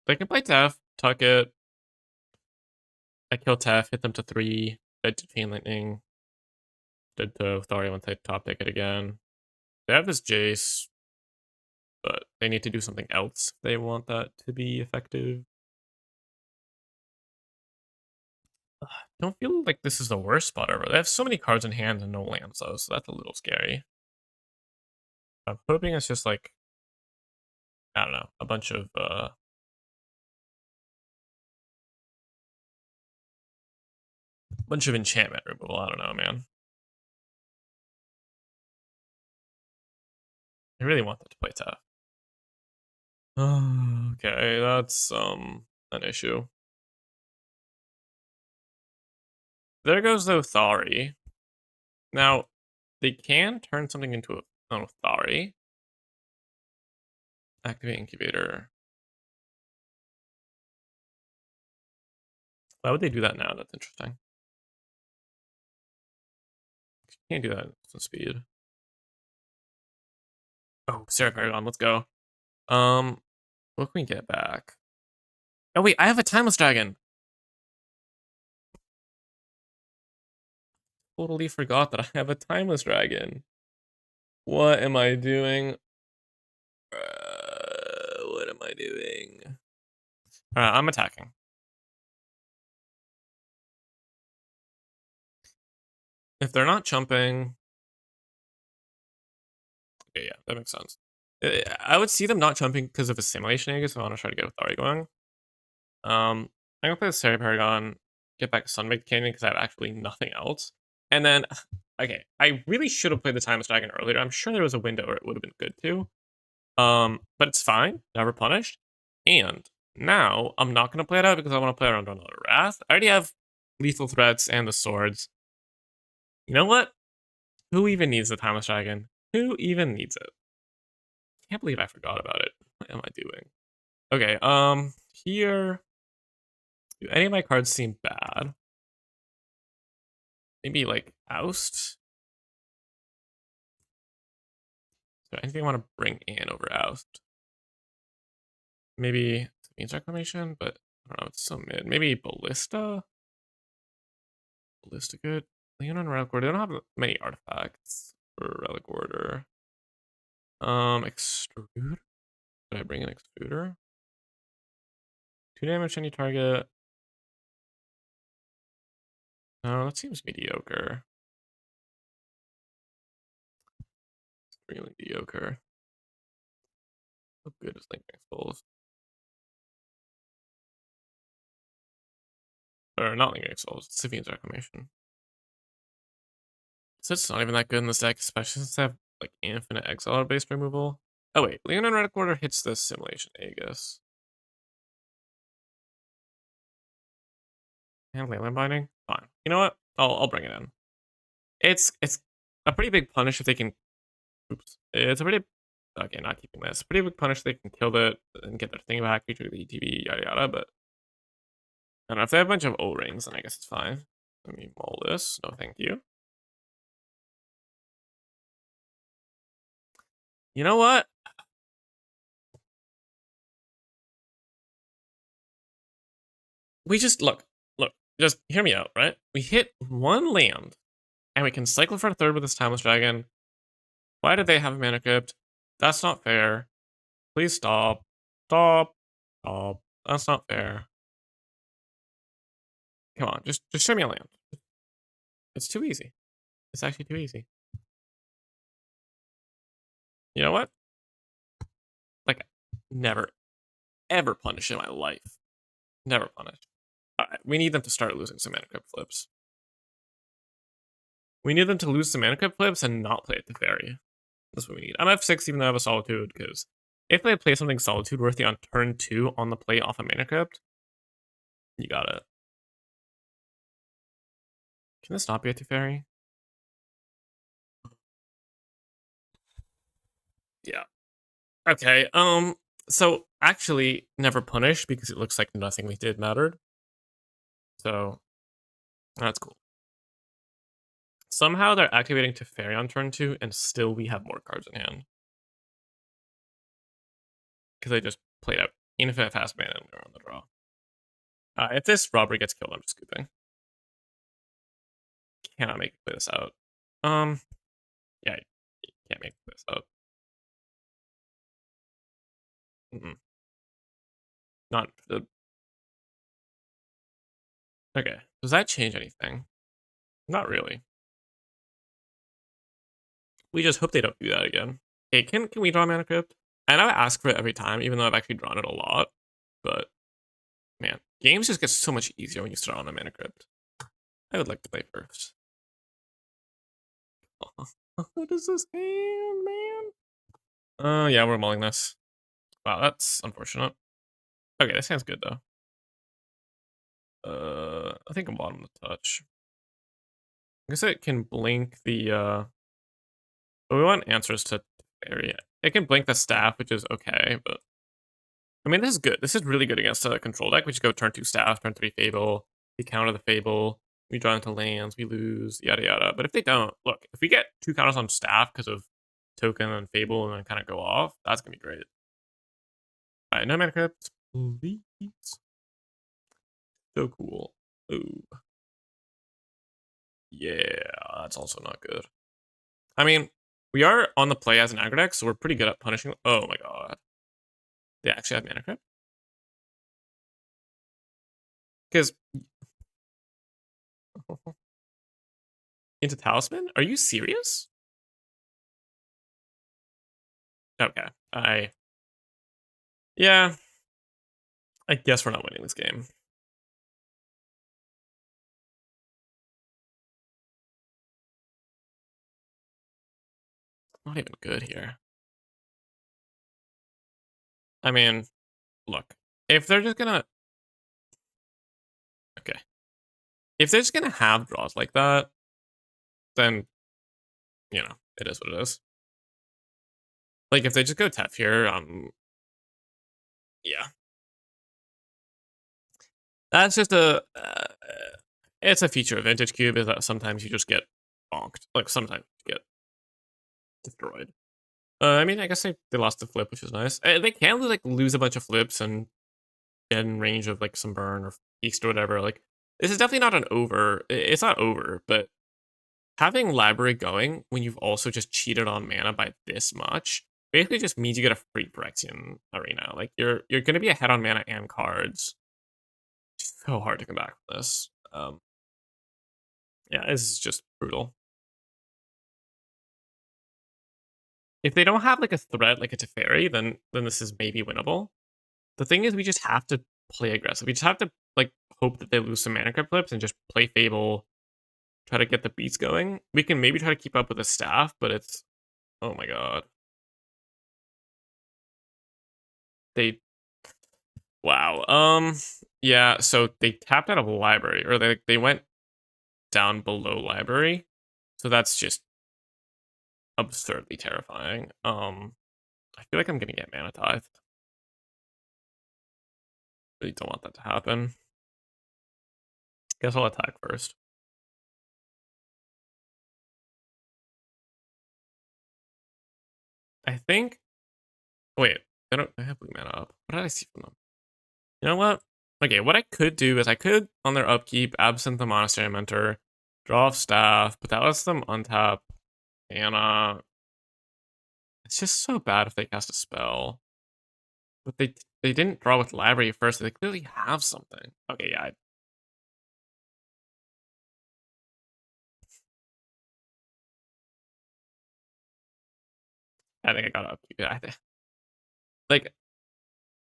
Speaker 1: they can play Tef, tuck it. I kill Tef, hit them to 3, dead to Chain Lightning, dead to Thariel once I top deck it again. They have this Jace, but they need to do something else if they want that to be effective. Don't feel like this is the worst spot ever. They have so many cards in hand and no lands though, so that's a little scary. I'm hoping it's just like, I don't know, a bunch of enchantment removal. I don't know, man. I really want them to play tough. Okay, that's an issue. There goes the Thari. Now, they can turn something into a Thari. Activate Incubator. Why would they do that now? That's interesting. You can't do that at speed. Oh, Sarah Paragon, let's go. What can we get back? Oh wait, I have a Timeless Dragon. Totally forgot that I have a Timeless Dragon. What am I doing? What am I doing? I'm attacking. If they're not chumping... Okay, yeah, that makes sense. I would see them not chumping because of a Simulation Egg, so I want to try to get with Thari going. I'm gonna play the Sarah Paragon, get back Sunbaked Canyon because I have actually nothing else. And then, okay, I really should have played the Timeless Dragon earlier. I'm sure there was a window where it would have been good too. But it's fine, never punished. And now I'm not gonna play it out because I want to play around another Wrath. I already have lethal threats and the swords. You know what? Who even needs the Timeless Dragon? Who even needs it? Can't believe I forgot about it. What am I doing? Okay, here. Do any of my cards seem bad? Maybe like Oust? Is there anything I want to bring in over Oust? Maybe Means Reclamation, but I don't know, it's so mid. Maybe Ballista? Ballista good? Leon and Relic Order, they don't have many artifacts for Relic Order. Extruder? Did I bring an Extruder? 2 damage any target. No, that seems mediocre. Extremely mediocre. How good is Link Exposed? Or not Link Exposed, Sivian's Reclamation. So it's not even that good in this deck, especially since I have like infinite Exile based removal. Oh wait, Leon and Relic Order hits the Simulation Aegis. And Leyland Binding? Fine. You know what? I'll bring it in. It's a pretty big punish if they can. Oops. It's a pretty. Okay, not keeping this. Pretty big punish if they can kill it and get their thing back, feature the ETB, yada yada. But I don't know if they have a bunch of O rings, then I guess it's fine. Let me mull this. No, thank you. You know what? We just look. Just hear me out, right? We hit one land, and we can cycle for a third with this Timeless Dragon. Why did they have a Mana Crypt? That's not fair. Please stop. Stop. Stop. That's not fair. Come on, just show me a land. It's too easy. It's actually too easy. You know what? Like, never, ever punish in my life. Never punish. Alright, we need them to start losing some Mana Crypt flips. We need them to lose some Mana Crypt flips and not play it to Fairy. That's what we need. I'm F6 even though I have a Solitude, because if they play something Solitude worthy on turn 2 on the play off a Mana Crypt, you got it. Can this not be a Teferi? Yeah. Okay, so actually never punish because it looks like nothing we did mattered. So that's cool. somehow they're activating Teferi on turn 2, and still we have more cards in hand. Because they just played out infinite fast mana and we were on the draw. If this robbery gets killed, I'm just scooping. Cannot make play this out. Yeah, you can't make this out. Not the. Okay, does that change anything? Not really. We just hope they don't do that again. Hey, can we draw Mana Crypt? I know I ask for it every time, even though I've actually drawn it a lot. But man, games just get so much easier when you start on a Mana Crypt. I would like to play first. What is this hand, man? Yeah, we're mulling this. Wow, that's unfortunate. Okay, this hand's good though. I think I'm bottom of the touch. I guess it can blink the but we want answers to area. It can blink the staff, which is okay, but I mean this is good. This is really good against a control deck. We just go turn 2 staff, turn 3 fable, we counter the fable, we draw into lands, we lose, yada yada. But if they don't, look, if we get 2 counters on staff because of token and fable and then kind of go off, that's gonna be great. Alright, no mana crypt, please. So cool. Ooh. Yeah, that's also not good. I mean, we are on the play as an aggro deck, so we're pretty good at punishing. Oh my god. They actually have mana crypt? Because into talisman? Are you serious? Okay. Yeah. I guess we're not winning this game. Not even good here. I mean, look. If they're just gonna... Okay. If they're just gonna have draws like that, then, you know, it is what it is. Like, if they just go Tef here, yeah. That's just it's a feature of Vintage Cube, is that sometimes you just get bonked. Like, sometimes you get destroyed. I mean, I guess they lost the flip, which is nice. They can like lose a bunch of flips and get in range of like some burn or feast or whatever. Like, this is definitely not an over. It's not over, but having library going when you've also just cheated on mana by this much basically just means you get a free Phyrexian arena. Like, you're gonna be ahead on mana and cards. It's so hard to come back from this. Yeah, this is just brutal. If they don't have like a threat like a Teferi, then this is maybe winnable. The thing is, we just have to play aggressive. We just have to like hope that they lose some mana crypt flips and just play Fable, try to get the beats going. We can maybe try to keep up with the staff, but it's, oh my god. They, wow. Yeah, so they tapped out of library, or they went down below library. So that's just absurdly terrifying. I feel like I'm gonna get mana tithe. Really don't want that to happen. Guess I'll attack first. I think. Wait, I have blue mana up. What did I see from them? You know what? Okay, what I could do is I could, on their upkeep, absent the Monastery Mentor, draw off staff, but that lets them untap mana. It's just so bad if they cast a spell. But they didn't draw with library first. So they clearly have something. Okay, yeah. I think I gotta upkeep it. Like,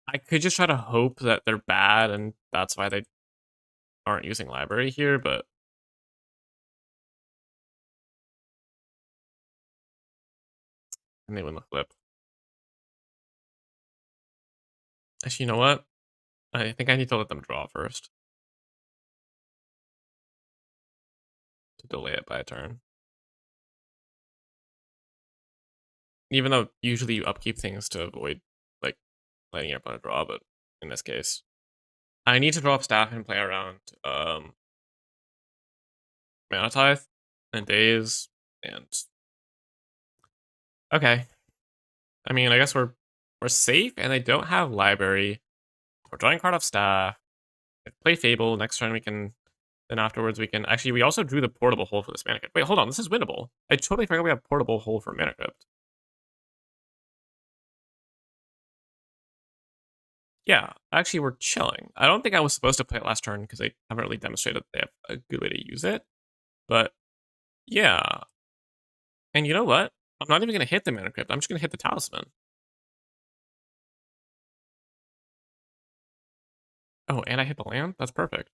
Speaker 1: I could just try to hope that they're bad and that's why they aren't using library here, but and they win the flip. Actually, you know what? I think I need to let them draw first to delay it by a turn. Even though usually you upkeep things to avoid like letting your opponent draw, but in this case, I need to draw up staff and play around mana tithe. and days, and okay. I mean, I guess we're safe, and they don't have library. We're drawing card off staff. Play Fable. Next turn we can. Then afterwards we can. Actually, we also drew the portable hole for this mana crypt. Wait, hold on. This is winnable. I totally forgot we have portable hole for mana crypt. Yeah, actually, we're chilling. I don't think I was supposed to play it last turn because they haven't really demonstrated that they have a good way to use it. But yeah, and you know what? I'm not even gonna hit the mana crypt. I'm just gonna hit the talisman. Oh, and I hit the land. That's perfect.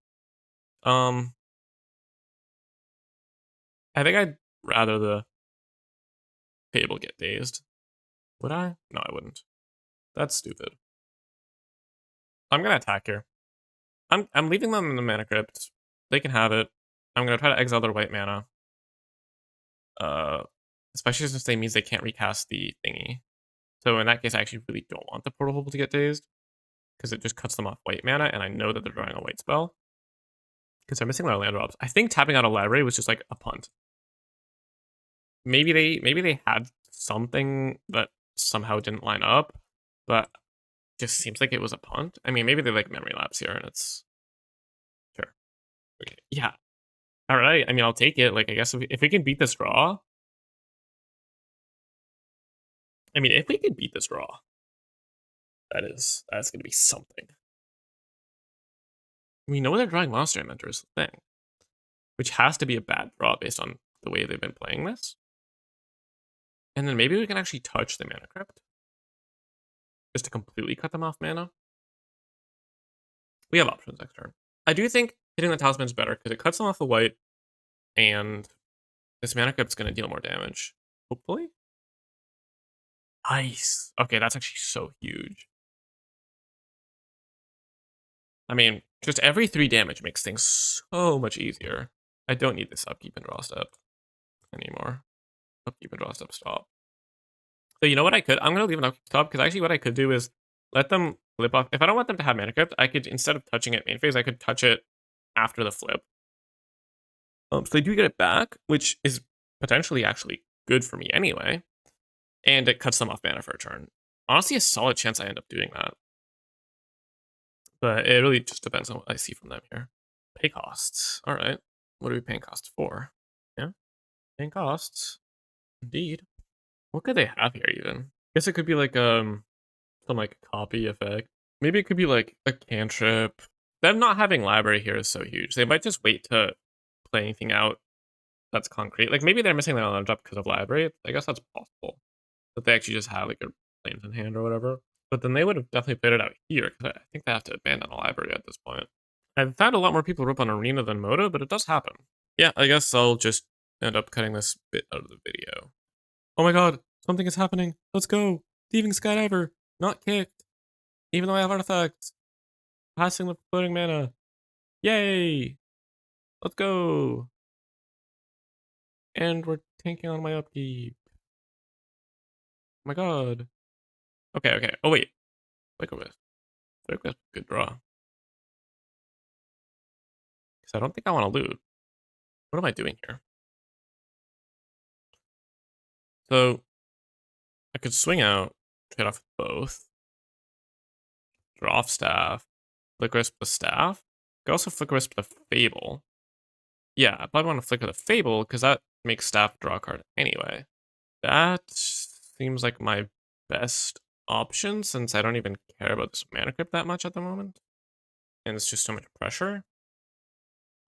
Speaker 1: Um, I think I'd rather the Fable get dazed. Would I? No, I wouldn't. That's stupid. I'm gonna attack here. I'm leaving them in the mana crypt. They can have it. I'm gonna try to exile their white mana. Uh, especially since they means they can't recast the thingy. So in that case, I actually really don't want the portal hole to get dazed because it just cuts them off white mana, and I know that they're drawing a white spell because they're missing their land drops. I think tapping out a library was just like a punt. Maybe they had something that somehow didn't line up, but just seems like it was a punt. I mean, maybe they like memory lapse here, and it's sure. Okay, yeah. All right. I mean, I'll take it. Like, I guess if we can beat this draw, I mean, if we can beat this draw, that's gonna be something. We know they're drawing Monster Mentors thing, which has to be a bad draw based on the way they've been playing this. And then maybe we can actually touch the mana crypt just to completely cut them off mana. We have options next turn. I do think hitting the talisman is better because it cuts them off the white, and this mana crypt's going to deal more damage. Hopefully. Nice. Okay, that's actually so huge. I mean, just every 3 damage makes things so much easier. I don't need this upkeep and draw step anymore. Upkeep and draw step stop. So you know what I could? I'm going to leave an upkeep stop because actually what I could do is let them flip off. If I don't want them to have mana crypt, I could, instead of touching it main phase, I could touch it after the flip. So they do get it back, which is potentially actually good for me anyway. And it cuts them off mana for a turn. Honestly, a solid chance I end up doing that. But it really just depends on what I see from them here. Pay costs. All right. What are we paying costs for? Yeah. Paying costs. Indeed. What could they have here even? Guess it could be like some like copy effect. Maybe it could be like a cantrip. Them not having library here is so huge. They might just wait to play anything out that's concrete. Like maybe they're missing their land drop because of library. I guess that's possible. That they actually just have like a planes in hand or whatever. But then they would have definitely played it out here because I think they have to abandon the library at this point. I've found a lot more people rip on Arena than Moto, but it does happen. Yeah, I guess I'll just end up cutting this bit out of the video. Oh my god, something is happening. Let's go. Thieving Skydiver. Not kicked. Even though I have artifacts. Passing the floating mana. Yay! Let's go. And we're tanking on my upkeep. Oh my god. Okay. Oh wait. Flicker Wisp. Flicker Wisp, good draw. Because I don't think I want to loot. What am I doing here? So, I could swing out, trade off both. Draw off staff. Flicker Wisp the staff. I could also Flicker Wisp the Fable. Yeah, I probably want to Flicker the Fable because that makes staff draw a card anyway. That seems like my best option since I don't even care about this mana crypt that much at the moment. And it's just so much pressure.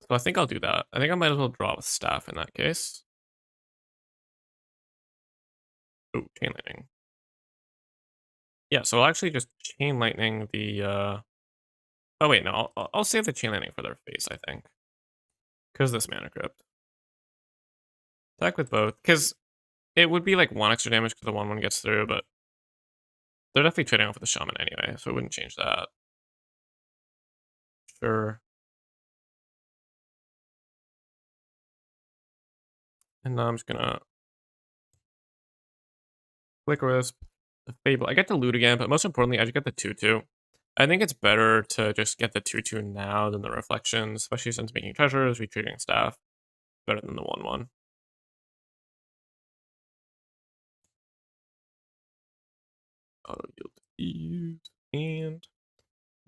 Speaker 1: So I think I'll do that. I think I might as well draw with staff in that case. Oh, Chain Lightning. Yeah, so I'll actually just Chain Lightning the, oh wait, no, I'll save the Chain Lightning for their face, I think. Because this mana crypt. Attack with both, because it would be like 1 extra damage because the 1/1 gets through, but they're definitely trading off with the Shaman anyway, so it wouldn't change that. Sure. And now I'm just gonna Flicker Wisp, the Fable. I get to loot again, but most importantly, I just get the 2/2. I think it's better to just get the 2/2 now than the reflections, especially since making treasures, retreating staff, better than the 1/1. auto yield and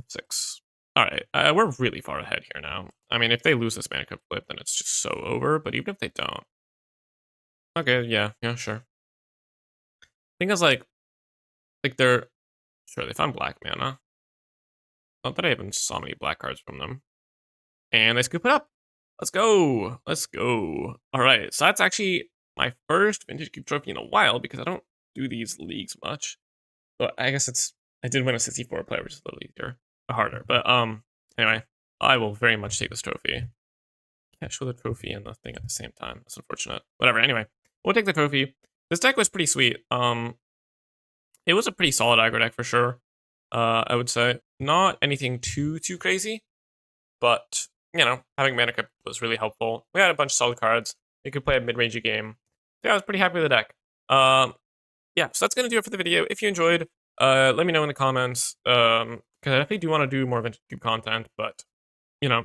Speaker 1: F6. All right, we're really far ahead here now. I mean, if they lose this mana flip, then it's just so over. But even if they don't, okay, yeah, sure. Thing is, like they're sure they found black mana. Not that I even saw many black cards from them, and they scoop it up. Let's go. Let's go. All right, so that's actually my first Vintage Cube trophy in a while because I don't do these leagues much. But I guess I did win a 64 player, which is a little easier, harder. But anyway, I will very much take this trophy. Can't show the trophy and the thing at the same time. That's unfortunate. Whatever. Anyway, we'll take the trophy. This deck was pretty sweet. It was a pretty solid aggro deck for sure. I would say not anything too crazy, but you know, having mana cap was really helpful. We had a bunch of solid cards. We could play a mid-rangey game. So yeah, I was pretty happy with the deck. Yeah, so that's gonna do it for the video. If you enjoyed, let me know in the comments. Because I definitely do want to do more Vintage Cube content, but you know,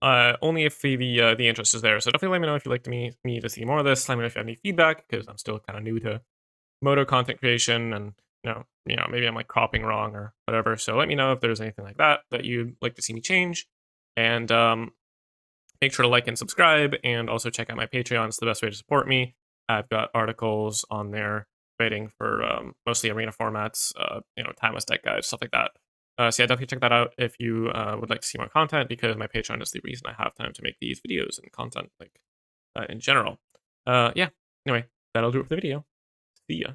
Speaker 1: only if the interest is there. So definitely let me know if you'd like me to see more of this. Let me know if you have any feedback, because I'm still kind of new to Moto content creation, and maybe I'm like cropping wrong or whatever. So let me know if there's anything like that you'd like to see me change. And make sure to like and subscribe, and also check out my Patreon. It's the best way to support me. I've got articles on there waiting for mostly arena formats, timeless deck guides, stuff like that. So yeah, definitely check that out if you would like to see more content, because my Patreon is the reason I have time to make these videos and content, like in general. Yeah. Anyway, that'll do it for the video. See ya.